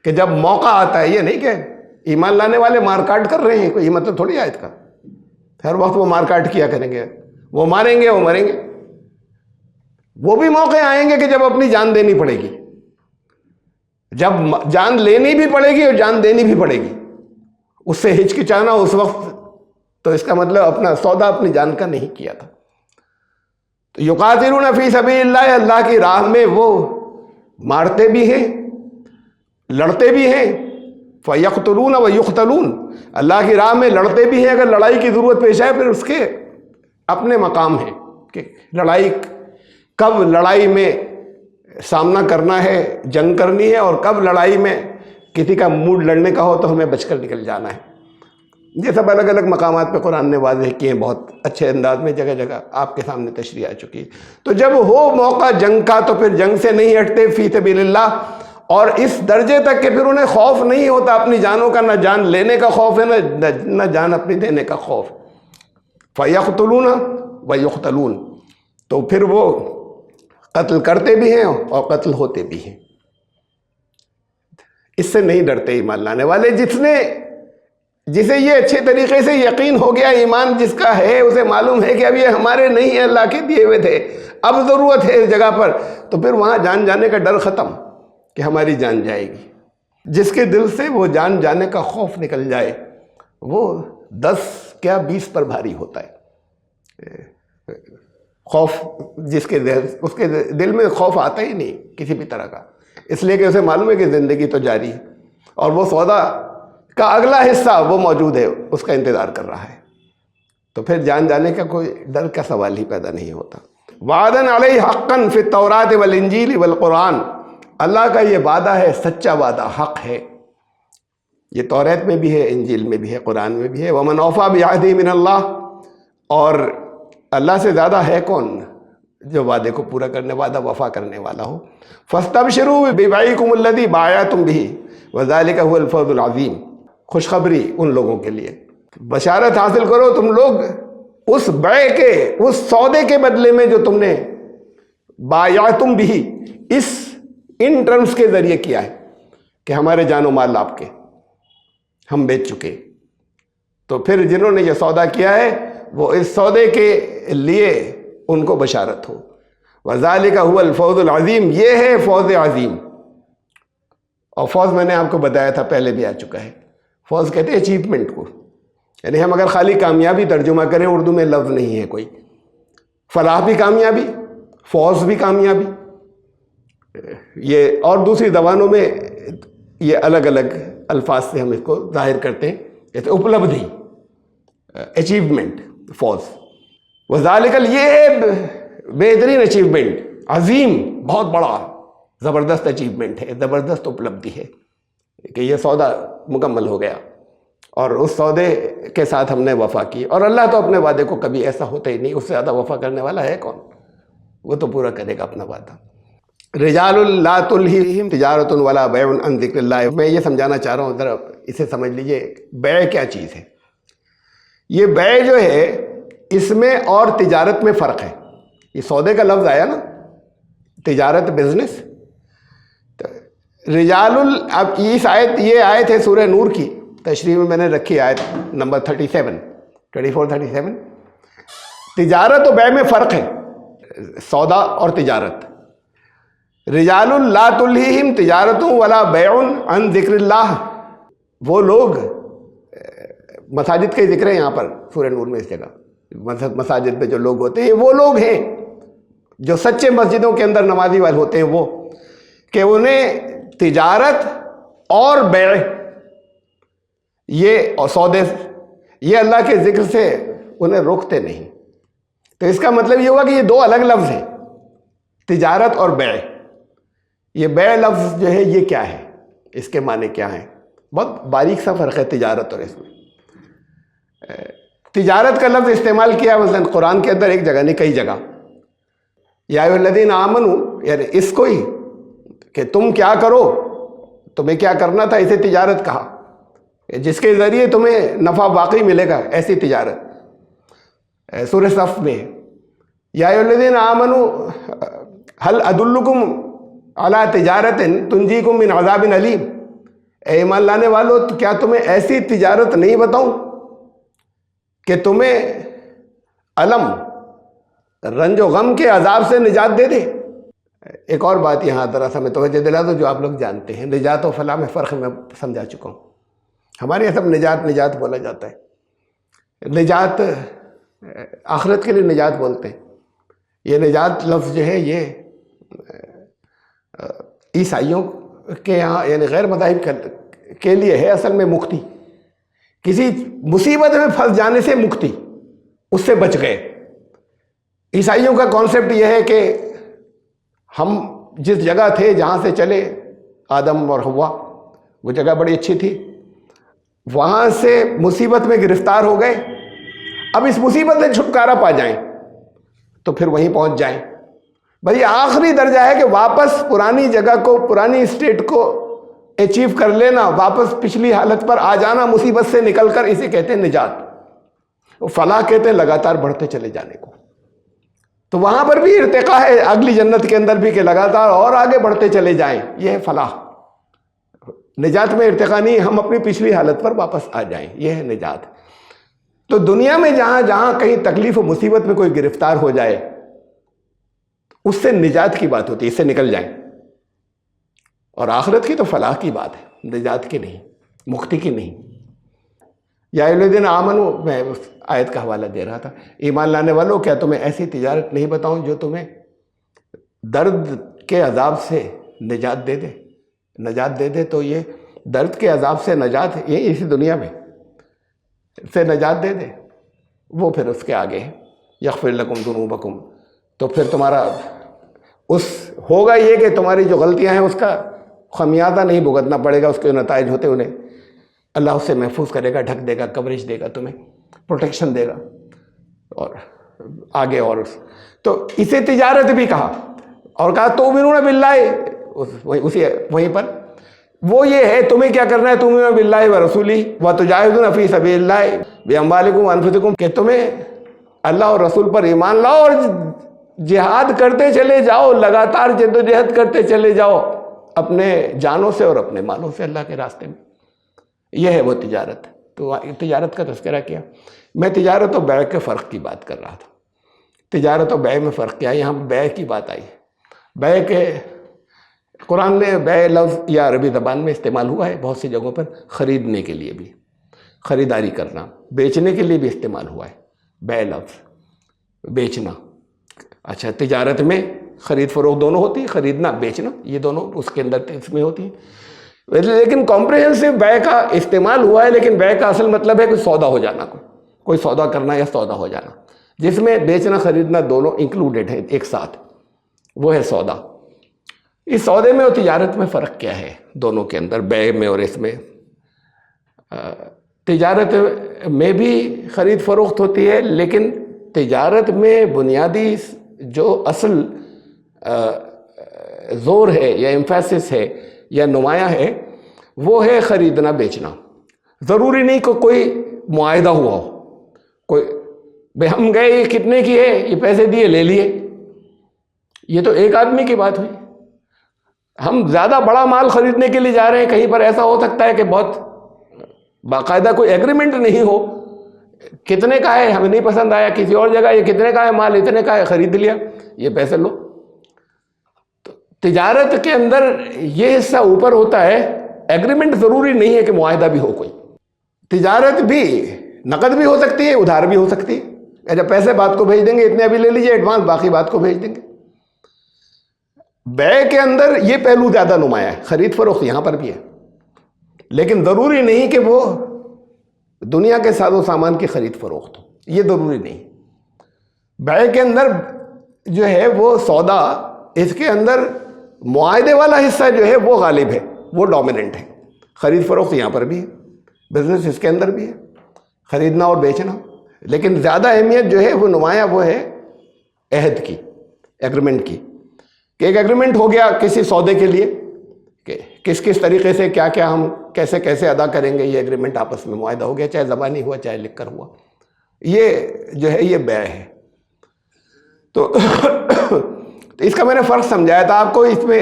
کہ جب موقع آتا ہے، یہ نہیں کہ ایمان لانے والے مار کاٹ کر رہے ہیں، کوئی یہ مطلب تھوڑی آیت کا، ہر وقت وہ مار کاٹ کیا کریں گے، وہ ماریں گے، وہ مریں گے۔ وہ بھی موقع آئیں گے کہ جب اپنی جان دینی پڑے گی، جب جان لینی بھی پڑے گی اور جان دینی بھی پڑے گی، اس سے ہچکچانا اس وقت، تو اس کا مطلب اپنا سودا اپنی جان کا نہیں کیا تھا۔ تو یقاتلون فی سبیل اللہ، اللہ کی راہ میں وہ مارتے بھی ہیں، لڑتے بھی ہیں، فیقتلون و یقتلون، اللہ کی راہ میں لڑتے بھی ہیں، اگر لڑائی کی ضرورت پیش آئے، پھر اس کے اپنے مقام ہیں کہ لڑائی کب لڑائی میں سامنا کرنا ہے، جنگ کرنی ہے، اور کب لڑائی میں کسی کا موڈ لڑنے کا ہو تو ہمیں بچ کر نکل جانا ہے۔ یہ سب الگ الگ مقامات پہ قرآن نے واضح کیے ہیں، بہت اچھے انداز میں جگہ جگہ آپ کے سامنے تشریح آ چکی ہے۔ تو جب ہو موقع جنگ کا تو پھر جنگ سے نہیں ہٹتے فی سبیل اللہ، اور اس درجے تک کہ پھر انہیں خوف نہیں ہوتا اپنی جانوں کا، نہ جان لینے کا خوف ہے نہ جان اپنی دینے کا خوف۔ فَيَقْتُلُونَ وَيُقْتَلُونَ، تو پھر وہ قتل کرتے بھی ہیں اور قتل ہوتے بھی ہیں۔ اس سے نہیں ڈرتے ایمان لانے والے۔ جسے یہ اچھے طریقے سے یقین ہو گیا، ایمان جس کا ہے اسے معلوم ہے کہ اب یہ ہمارے نہیں ہیں، اللہ کے دیے ہوئے تھے، اب ضرورت ہے اس جگہ پر، تو پھر وہاں جان جانے کا ڈر ختم کہ ہماری جان جائے گی۔ جس کے دل سے وہ جان جانے کا خوف نکل جائے، وہ 10 کیا 20 پر بھاری ہوتا ہے۔ خوف اس کے دل میں خوف آتا ہی نہیں کسی بھی طرح کا، اس لیے کہ اسے معلوم ہے کہ زندگی تو جاری ہے، اور وہ سودا کا اگلا حصہ وہ موجود ہے، اس کا انتظار کر رہا ہے، تو پھر جان جانے کا کوئی ڈر کا سوال ہی پیدا نہیں ہوتا۔ وعدن علیہ حقاً فی التوراۃ والانجیل والقرآن، اللہ کا یہ وعدہ ہے، سچا وعدہ، حق ہے، یہ توریت میں بھی ہے، انجیل میں بھی ہے، قرآن میں بھی ہے۔ ومن اوفی بعہدہ من اللہ، اور اللہ سے زیادہ ہے کون جو وعدے کو پورا کرنے، وعدہ وفا کرنے والا ہو۔ فاستبشروا ببیعکم الذی بایعتم بہ وذلک هو الفوز العظیم، خوشخبری ان لوگوں کے لیے، بشارت حاصل کرو تم لوگ اس بیع کے، اس سودے کے بدلے میں جو تم نے بایعتم بہ، ان ٹرمز کے ذریعے کیا ہے کہ ہمارے جان و مال آپ کے ہم بیچ چکے، تو پھر جنہوں نے یہ سودا کیا ہے وہ اس سودے کے لیے ان کو بشارت ہو۔ وَذَلِكَ هُوَ الْفَوْزُ الْعَظِيمُ، یہ ہے فوز عظیم۔ اور فوز میں نے آپ کو بتایا تھا، پہلے بھی آ چکا ہے، فوز کہتے ہیں اچیومنٹ کو، یعنی ہم اگر خالی کامیابی ترجمہ کریں، اردو میں لفظ نہیں ہے کوئی، فلاح بھی کامیابی، فوز بھی کامیابی، یہ اور دوسری زبانوں میں یہ الگ الگ الفاظ سے ہم اس کو ظاہر کرتے ہیں، جیسے اپلبدھی، اچیومنٹ، فوز۔ وذالک، یہ ہے بہترین اچیومنٹ، عظیم، بہت بڑا زبردست اچیومنٹ ہے، زبردست اپلبدھی ہے کہ یہ سودا مکمل ہو گیا، اور اس سودے کے ساتھ ہم نے وفا کی، اور اللہ تو اپنے وعدے کو کبھی ایسا ہوتا ہی نہیں، اس سے زیادہ وفا کرنے والا ہے کون، وہ تو پورا کرے گا اپنا وعدہ۔ رجال لا تلہیہم تجارۃ ولا بیع عن ذکر اللہ، میں یہ سمجھانا چاہ رہا ہوں، ذرا اسے سمجھ لیجئے، بیع کیا چیز ہے۔ یہ بیع جو ہے اس میں اور تجارت میں فرق ہے، یہ سودے کا لفظ آیا نا، تجارت، بزنس، رجال اب اس آیت، یہ آیت ہے سورہ نور کی، تشریح میں نے رکھی آیت نمبر 24-37۔ تجارت و بیع میں فرق ہے، سودا اور تجارت۔ رجال لا تلہیہم تجارت ولا بیع عن ذکر اللہ، وہ لوگ، مساجد کا ذکر ہے یہاں پر سورہ نور میں، اس جگہ مساجد میں جو لوگ ہوتے ہیں وہ لوگ ہیں جو سچے مسجدوں کے اندر نمازی والے ہوتے ہیں، وہ کہ انہیں تجارت اور بیع، یہ اور سودے، یہ اللہ کے ذکر سے انہیں روکتے نہیں۔ تو اس کا مطلب یہ ہوا کہ یہ دو الگ لفظ ہیں، تجارت اور بیع۔ یہ بیع لفظ جو ہے یہ کیا ہے، اس کے معنی کیا ہیں، بہت باریک سا فرق ہے تجارت اور اس میں۔ تجارت کا لفظ استعمال کیا مثلا قرآن کے اندر ایک جگہ نہیں، کئی جگہ، یا ایھا الذین آمنوا، یعنی اس کو ہی کہ تم کیا کرو، تمہیں کیا کرنا تھا، اسے تجارت کہا، جس کے ذریعے تمہیں نفع واقعی ملے گا، ایسی تجارت۔ سورہ صف میں یا ایھا الذین آمنوا هل ادلکم علی تجارت تنجیکم من عذاب علیم، اے ایمان لانے والو کیا تمہیں ایسی تجارت نہیں بتاؤں کہ تمہیں علم، رنج و غم کے عذاب سے نجات دے دے۔ ایک اور بات یہاں ذرا سا میں توجہ دلا دو، جو آپ لوگ جانتے ہیں، نجات و فلاح میں فرق میں سمجھا چکا ہوں۔ ہمارے یہاں سب نجات بولا جاتا ہے، نجات آخرت کے لیے نجات بولتے ہیں، یہ نجات لفظ جو ہے یہ عیسائیوں کے یہاں یعنی غیر مذاہب کے لیے ہے اصل میں مکتی، کسی مصیبت میں پھنس جانے سے مکتی، اس سے بچ گئے۔ عیسائیوں کا کانسیپٹ یہ ہے کہ ہم جس جگہ تھے جہاں سے چلے آدم اور حوا، وہ جگہ بڑی اچھی تھی، وہاں سے مصیبت میں گرفتار ہو گئے، اب اس مصیبت سے چھٹکارا پا جائیں تو پھر وہیں پہنچ جائیں۔ بھائی آخری درجہ ہے کہ واپس پرانی جگہ کو، پرانی اسٹیٹ کو اچیو کر لینا، واپس پچھلی حالت پر آ جانا مصیبت سے نکل کر، اسے کہتے ہیں نجات۔ فلاح کہتے ہیں لگاتار بڑھتے چلے جانے کو۔ تو وہاں پر بھی ارتقاء ہے اگلی جنت کے اندر بھی کہ لگاتار اور آگے بڑھتے چلے جائیں، یہ ہے فلاح۔ نجات میں ارتقاء نہیں، ہم اپنی پچھلی حالت پر واپس آ جائیں، یہ ہے نجات۔ تو دنیا میں جہاں جہاں کہیں تکلیف و مصیبت میں کوئی گرفتار ہو جائے، اس سے نجات کی بات ہوتی ہے، اس سے نکل جائیں۔ اور آخرت کی تو فلاح کی بات ہے، نجات کی نہیں، مکتی کی نہیں۔ یا ایھا الذین آمنوا، میں اس آیت کا حوالہ دے رہا تھا، ایمان لانے والوں کیا تمہیں ایسی تجارت نہیں بتاؤں جو تمہیں درد کے عذاب سے نجات دے دے؟ نجات دے دے تو یہ درد کے عذاب سے نجات، یہ اسی دنیا میں سے نجات دے دے، وہ پھر اس کے آگے ہے یغفر لکم ذنوبکم، تو پھر تمہارا اس ہوگا یہ کہ تمہاری جو غلطیاں ہیں اس کا خمیازہ نہیں بھگتنا پڑے گا، اس کے نتائج ہوتے انہیں اللہ اس سے محفوظ کرے گا، ڈھک دے گا، کوریج دے گا، تمہیں پروٹیکشن دے گا۔ اور آگے اور تو اسے تجارت بھی کہا، اور کہا تؤمنون باللہ، اسی وہیں پر وہ یہ ہے تمہیں کیا کرنا ہے، تؤمنون باللہ ورسولہ وتجاہدون فی سبیل اللہ باموالکم وانفسکم، کہ تمہیں اللہ اور رسول پر ایمان لاؤ اور جہاد کرتے چلے جاؤ، لگاتار جد و جہد کرتے چلے جاؤ اپنے جانوں سے اور اپنے مالوں سے اللہ کے راستے میں، یہ ہے وہ تجارت۔ تو تجارت کا تذکرہ کیا۔ میں تجارت و بیع کے فرق کی بات کر رہا تھا، تجارت و بیع میں فرق کیا ہے، یہاں بیع کی بات آئی۔ بیع کے قرآن میں بیع لفظ یا عربی زبان میں استعمال ہوا ہے بہت سی جگہوں پر، خریدنے کے لیے بھی، خریداری کرنا، بیچنے کے لیے بھی استعمال ہوا ہے بیع لفظ، بیچنا۔ اچھا، تجارت میں خرید فروخت دونوں ہوتی ہے، خریدنا بیچنا، یہ دونوں اس کے اندر اس میں ہوتی ہیں، لیکن کمپریہنسو بیع کا استعمال ہوا ہے، لیکن بیع کا اصل مطلب ہے کوئی سودا ہو جانا، کوئی سودا کرنا یا سودا ہو جانا، جس میں بیچنا خریدنا دونوں انکلوڈیڈ ہیں ایک ساتھ، وہ ہے سودا۔ اس سودے میں اور تجارت میں فرق کیا ہے دونوں کے اندر، بیع میں اور اس میں؟ تجارت میں بھی خرید فروخت ہوتی ہے، لیکن تجارت میں بنیادی جو اصل زور ہے یا ایمفیسس ہے یا نمایاں ہے وہ ہے خریدنا بیچنا۔ ضروری نہیں کہ کوئی معاہدہ ہوا ہو، کوئی بھئی ہم گئے یہ کتنے کی ہے، یہ پیسے دیے لے لیے، یہ تو ایک آدمی کی بات ہوئی۔ ہم زیادہ بڑا مال خریدنے کے لیے جا رہے ہیں، کہیں پر ایسا ہو سکتا ہے کہ بہت باقاعدہ کوئی ایگریمنٹ نہیں ہو، کتنے کا ہے ہمیں نہیں پسند آیا، کسی اور جگہ یہ کتنے کا ہے مال، اتنے کا ہے، خرید لیا، یہ پیسے لو۔ تو تجارت کے اندر یہ حصہ اوپر ہوتا ہے، ایگریمنٹ ضروری نہیں ہے کہ معاہدہ بھی ہو کوئی۔ تجارت بھی نقد بھی ہو سکتی ہے، ادھار بھی ہو سکتی ہے، جب پیسے بات کو بھیج دیں گے، اتنے ابھی لے لیجئے ایڈوانس، باقی بات کو بھیج دیں گے۔ بیع کے اندر یہ پہلو زیادہ نمایاں ہے، خرید فروخت یہاں پر بھی ہے، لیکن ضروری نہیں کہ وہ دنیا کے ساز و سامان کی خرید فروخت ہو، یہ ضروری نہیں۔ بیع کے اندر جو ہے وہ سودا، اس کے اندر معاہدے والا حصہ جو ہے وہ غالب ہے، وہ ڈومیننٹ ہے۔ خرید فروخت یہاں پر بھی ہے، بزنس اس کے اندر بھی ہے، خریدنا اور بیچنا، لیکن زیادہ اہمیت جو ہے وہ نمایاں وہ ہے عہد کی، ایگریمنٹ کی، کہ ایک ایگریمنٹ ہو گیا کسی سودے کے لیے کہ کس کس طریقے سے کیا کیا ہم کیسے کیسے ادا کریں گے، یہ ایگریمنٹ آپس میں معاہدہ ہو گیا، چاہے زبانی ہوا چاہے لکھ کر ہوا، یہ جو ہے یہ بیع ہے۔ تو اس کا میں نے فرق سمجھایا تھا آپ کو، اس میں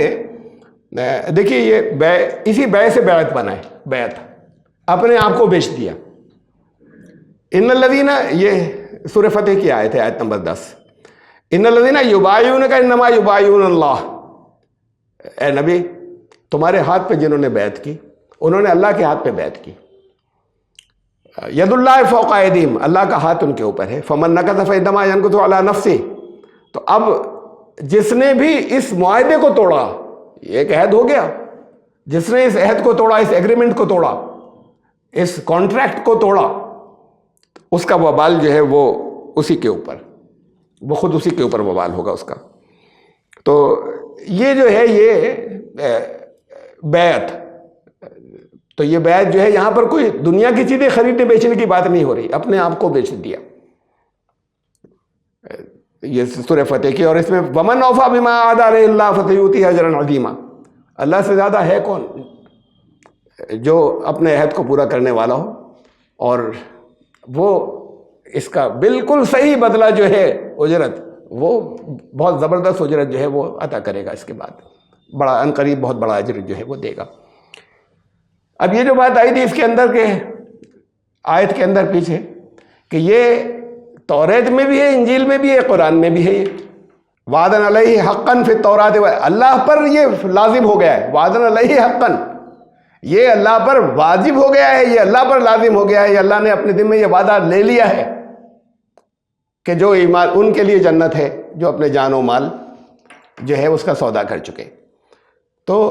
دیکھیے یہ بیع، اسی بیع سے بیعت بنا ہے، بیعت اپنے آپ کو بیچ دیا۔ ان الذین، یہ سورہ فتح کی آیت ہے، آیت نمبر 10، ان الذین یبایعونک انما یبایعون اللہ، اے نبی تمہارے ہاتھ پہ جنہوں نے بیعت کی انہوں نے اللہ کے ہاتھ پہ بیعت کی۔ ید اللہ فوق ایدیہم، اللہ کا ہاتھ ان کے اوپر ہے۔ فمن نکث فانما ینکث علی نفسہ، تو اب جس نے بھی اس معاہدے کو توڑا، یہ ایک عہد ہو گیا، جس نے اس عہد کو توڑا، اس ایگریمنٹ کو توڑا، اس کانٹریکٹ کو توڑا، اس کا وبال جو ہے وہ اسی کے اوپر، وہ خود اسی کے اوپر وبال ہوگا اس کا۔ تو یہ جو ہے یہ بیعت، تو یہ بیعت جو ہے یہاں پر کوئی دنیا کی چیزیں خریدنے بیچنے کی بات نہیں ہو رہی، اپنے آپ کو بیچ دیا۔ یہ سورہ فتح کی، اور اس میں ومن اوفی بما عہد علیہ اللہ فسیؤتیہ اجرا عظیما، اللہ سے زیادہ ہے کون جو اپنے عہد کو پورا کرنے والا ہو، اور وہ اس کا بالکل صحیح بدلہ جو ہے اجرت، وہ بہت زبردست اجرت جو ہے وہ عطا کرے گا، اس کے بعد بڑا عنقریب بہت بڑا اجر جو ہے وہ دے گا۔ اب یہ جو بات آئی تھی اس کے اندر کے آیت کے اندر پیچھے کہ یہ توریت میں بھی ہے، انجیل میں بھی ہے، قرآن میں بھی ہے، یہ وعدن علیہ حقاً فی التوراۃ، اللہ پر یہ لازم ہو گیا ہے، وعدن علیہ حقاً، یہ اللہ پر واجب ہو گیا ہے، یہ اللہ پر لازم ہو گیا ہے، یہ اللہ نے اپنے دل میں یہ وعدہ لے لیا ہے کہ جو ایمان ان کے لیے جنت ہے جو اپنے جان و مال جو ہے اس کا سودا کر چکے۔ تو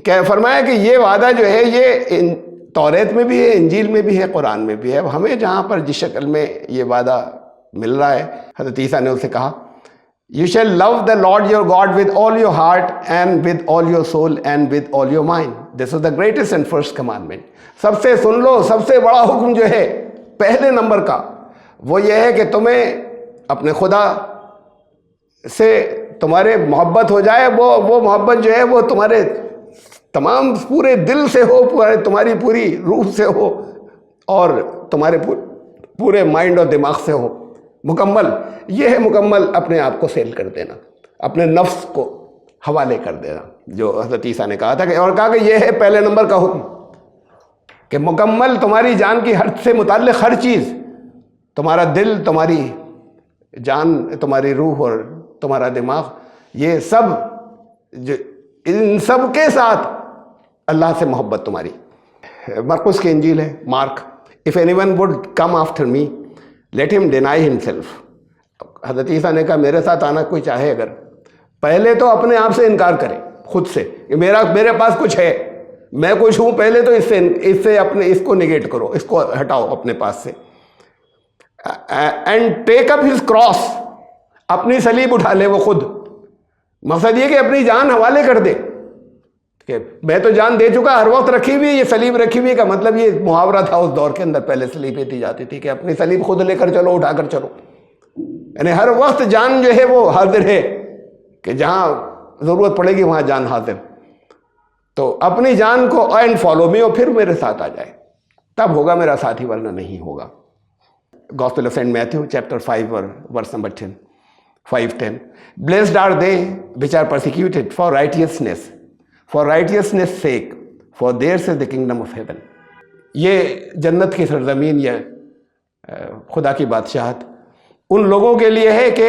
کیا فرمایا کہ یہ وعدہ جو ہے یہ توریت میں بھی ہے، انجیل میں بھی ہے، قرآن میں بھی ہے۔ اب ہمیں جہاں پر جس شکل میں یہ وعدہ مل رہا ہے، حضرت عیسیٰ نے اسے کہا You shall love the Lord your God with all your heart and with all your soul and with all your mind. This is the greatest and first commandment. سب سے سن لو، سب سے بڑا حکم جو ہے پہلے نمبر کا وہ یہ ہے کہ تمہیں اپنے خدا سے تمہارے محبت ہو جائے، وہ محبت جو ہے وہ تمہارے تمام پورے دل سے ہو، تمہاری پوری روح سے ہو، اور تمہارے پورے مائنڈ اور دماغ سے ہو، مکمل۔ یہ ہے مکمل اپنے آپ کو سیل کر دینا، اپنے نفس کو حوالے کر دینا، جو حضرت عیسیٰ نے کہا تھا اور کہا کہ یہ ہے پہلے نمبر کا حکم کہ مکمل تمہاری جان کی ہر سے متعلق ہر چیز، تمہارا دل، تمہاری جان، تمہاری روح اور تمہارا دماغ، یہ سب ان سب کے ساتھ اللہ سے محبت تمہاری۔ مرقس کی انجیل ہے، mark, if anyone would come after me let him deny himself۔ حضرت عیسیٰ نے کہا میرے ساتھ آنا کوئی چاہے اگر، پہلے تو اپنے آپ سے انکار کرے، خود سے کہ میرے پاس کچھ ہے، میں کچھ ہوں، پہلے تو اس سے اپنے اس کو نگیٹ کرو، اس کو ہٹاؤ اپنے پاس سے۔ And take up his cross, اپنی صلیب اٹھا لے وہ خود۔ مقصد یہ کہ اپنی جان حوالے کر دے کہ میں تو جان دے چکا، ہر وقت رکھی ہوئی، یہ صلیب رکھی ہوئی کا مطلب یہ محاورہ تھا اس دور کے اندر، پہلے صلیبیں دی جاتی تھی کہ اپنی صلیب خود لے کر چلو، اٹھا کر چلو، یعنی ہر وقت جان جو ہے وہ حاضر ہے کہ جہاں ضرورت پڑے گی وہاں جان حاضر۔ تو اپنی جان کو اینڈ فالو می، اور پھر میرے ساتھ آ جائے، تب ہوگا میرا ساتھی، ورنہ نہیں ہوگا۔ Gospel of Saint Matthew chapter 5 اور verse number 10 5:10 Blessed are they which are persecuted for righteousness sake, for theirs is the kingdom of heaven۔ یہ جنت کی سرزمین، یہ خدا کی بادشاہت ان لوگوں کے لیے ہے کہ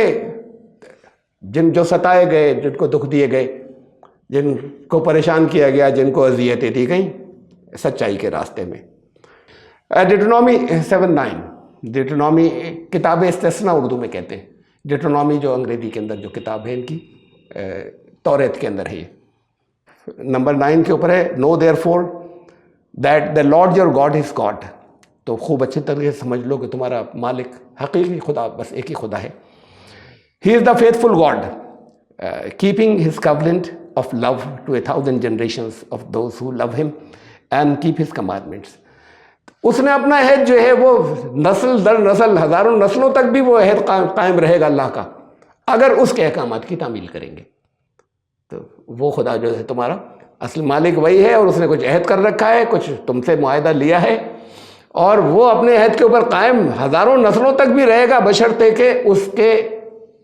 جو ستائے گئے، جن کو دکھ دیے گئے، جن کو پریشان کیا گیا، جن کو اذیتیں دی گئیں سچائی کے راستے میں۔ ڈیٹرونومی 7:9، ڈیٹرونومی کتاب استثناء اردو میں کہتے ہیں، ڈیٹرونومی جو انگریزی کے اندر جو کتاب ہے ان کی، توریت کے اندر ہے، یہ نمبر 9 کے اوپر ہے، know therefore that the Lord your God is God. تو خوب اچھے طریقے سے سمجھ لو کہ تمہارا مالک حقیقی خدا بس ایک ہی خدا ہے۔ He is the faithful God keeping his covenant of love to 1,000 generations of those who love him and keep his commandments۔ اس نے اپنا عہد جو ہے وہ نسل در نسل، ہزاروں نسلوں تک بھی وہ عہد قائم رہے گا اللہ کا، اگر اس کے احکامات کی تعمیل کریں گے۔ تو وہ خدا جو ہے تمہارا اصل مالک وہی ہے، اور اس نے کچھ عہد کر رکھا ہے، کچھ تم سے معاہدہ لیا ہے، اور وہ اپنے عہد کے اوپر قائم ہزاروں نسلوں تک بھی رہے گا، بشرطے کہ اس کے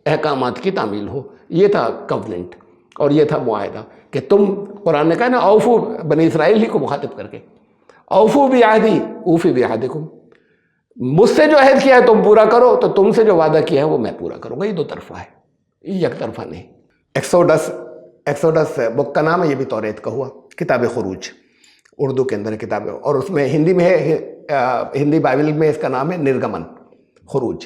احکامات کی تعمیل ہو۔ یہ تھا کووننٹ، اور یہ تھا معاہدہ کہ تم، قرآن نے کہا نا، اوفو، بنی اسرائیل ہی کو مخاطب کر کے، اوفو بعہدی اوفی بعہدکم، مجھ سے جو عہد کیا ہے تم پورا کرو، تو تم سے جو وعدہ کیا ہے وہ میں پورا کروں گا۔ یہ دو طرفہ ہے، یہ یک طرفہ نہیں۔ ایکسوڈس بک کا نام ہے، یہ بھی توریت کا ہوا، کتاب خروج اردو کے اندر کتاب ہے، اور اس میں ہندی میں ہے، ہندی بائبل میں اس کا نام ہے نرگمن، خروج۔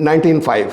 19:5,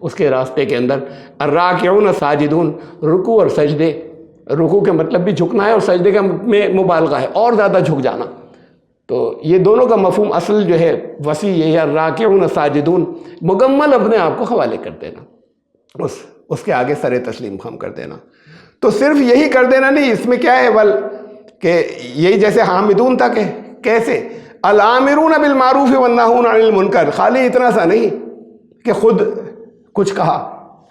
اس کے راستے کے اندر. الراکعون ساجدون، رکوع اور سجدے، رکوع کے مطلب بھی جھکنا ہے اور سجدے کا میں مبالغہ ہے، اور زیادہ جھک جانا. تو یہ دونوں کا مفہوم اصل جو ہے وسیع یہ ہے، الراکعون ساجدون، مکمل اپنے آپ کو حوالے کر دینا، اس کے آگے سر تسلیم خم کر دینا. تو صرف یہی کر دینا نہیں، اس میں کیا ہے کہ یہی جیسے حامدون تھا کہ کیسے الامرون بالمعروف والناہون عن المنکر، خالی اتنا سا نہیں کہ خود کچھ کہا،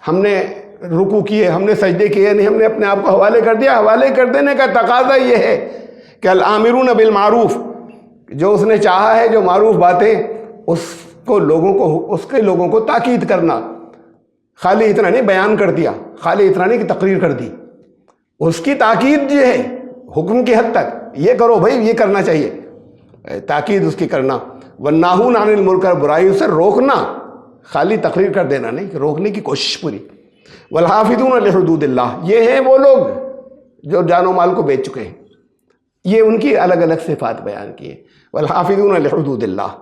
ہم نے رکوع کیے، ہم نے سجدے کیے نہیں، ہم نے اپنے آپ کو حوالے کر دیا. حوالے کر دینے کا تقاضا یہ ہے کہ الامرون بالمعروف، جو اس نے چاہا ہے، جو معروف باتیں، اس کے لوگوں کو تاکید کرنا. خالی اتنا نہیں بیان کر دیا، خالی اتنا نہیں کہ تقریر کر دی، اس کی تاکید جو ہے حکم کی حد تک، یہ کرو بھائی، یہ کرنا چاہیے، تاکید اس کی کرنا. والناہون عن المنکر، برائیوں سے روکنا، خالی تقریر کر دینا نہیں، روکنے کی کوشش پوری. والحافظون لحدود اللہ، یہ ہیں وہ لوگ جو جان و مال کو بیچ چکے ہیں. یہ ان کی الگ الگ صفات بیان کی ہیں. والحافظون لحدود اللہ،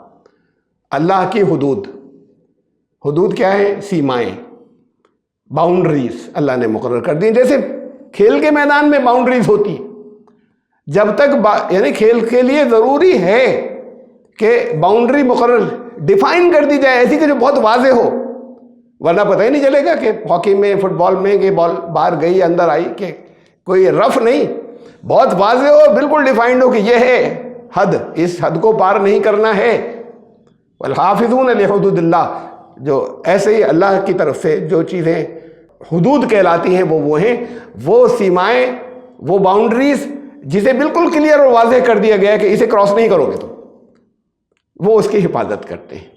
اللہ کی حدود. حدود کیا ہے؟ سیمائیں، باؤنڈریز اللہ نے مقرر کر دی. جیسے کھیل کے میدان میں باؤنڈریز ہوتی ہیں، جب تک یعنی کھیل کے لیے ضروری ہے کہ باؤنڈری مقرر ڈیفائن کر دی جائے، ایسی کہ جو بہت واضح ہو، ورنہ پتہ ہی نہیں چلے گا کہ ہاکی میں، فٹ بال میں کہ بال باہر گئی اندر آئی، کہ کوئی رف نہیں، بہت واضح ہو، بالکل ڈیفائنڈ ہو کہ یہ ہے حد، اس حد کو پار نہیں کرنا ہے. والحافظون لحدود اللہ، جو ایسے ہی اللہ کی طرف سے جو چیزیں حدود کہلاتی ہیں وہ ہیں وہ سیمائیں، وہ باؤنڈریز جسے بالکل کلیئر اور واضح کر دیا گیا ہے کہ اسے کراس نہیں کرو گے تو وہ اس کی حفاظت کرتے ہیں.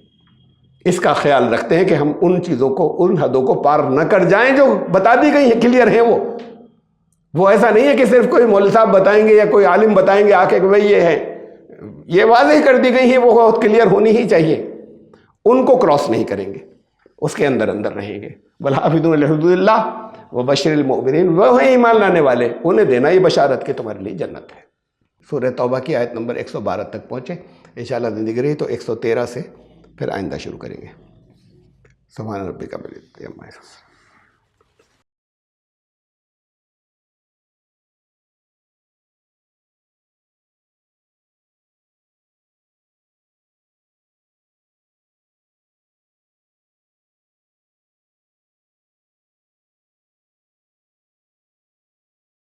اس کا خیال رکھتے ہیں کہ ہم ان چیزوں کو، ان حدوں کو پار نہ کر جائیں جو بتا دی گئی ہیں، کلیئر ہیں. وہ ایسا نہیں ہے کہ صرف کوئی مولوی صاحب بتائیں گے یا کوئی عالم بتائیں گے آ کے کہ بھائی یہ ہے، یہ واضح کر دی گئی ہیں، وہ بہت کلیئر ہونی ہی چاہیے. ان کو کراس نہیں کریں گے، اس کے اندر رہیں گے. والحافظون لحدود اللہ وبشر المؤمنین، وہ ہیں ایمان لانے والے، انہیں دینا یہ بشارت کہ تمہارے لیے جنت ہے. سورہ توبہ کی آیت نمبر 112 تک پہنچے. انشاءاللہ زندگی رہی تو 113 سے پھر آئندہ شروع کریں گے. سبحان ربک رب العزت عما یصفون.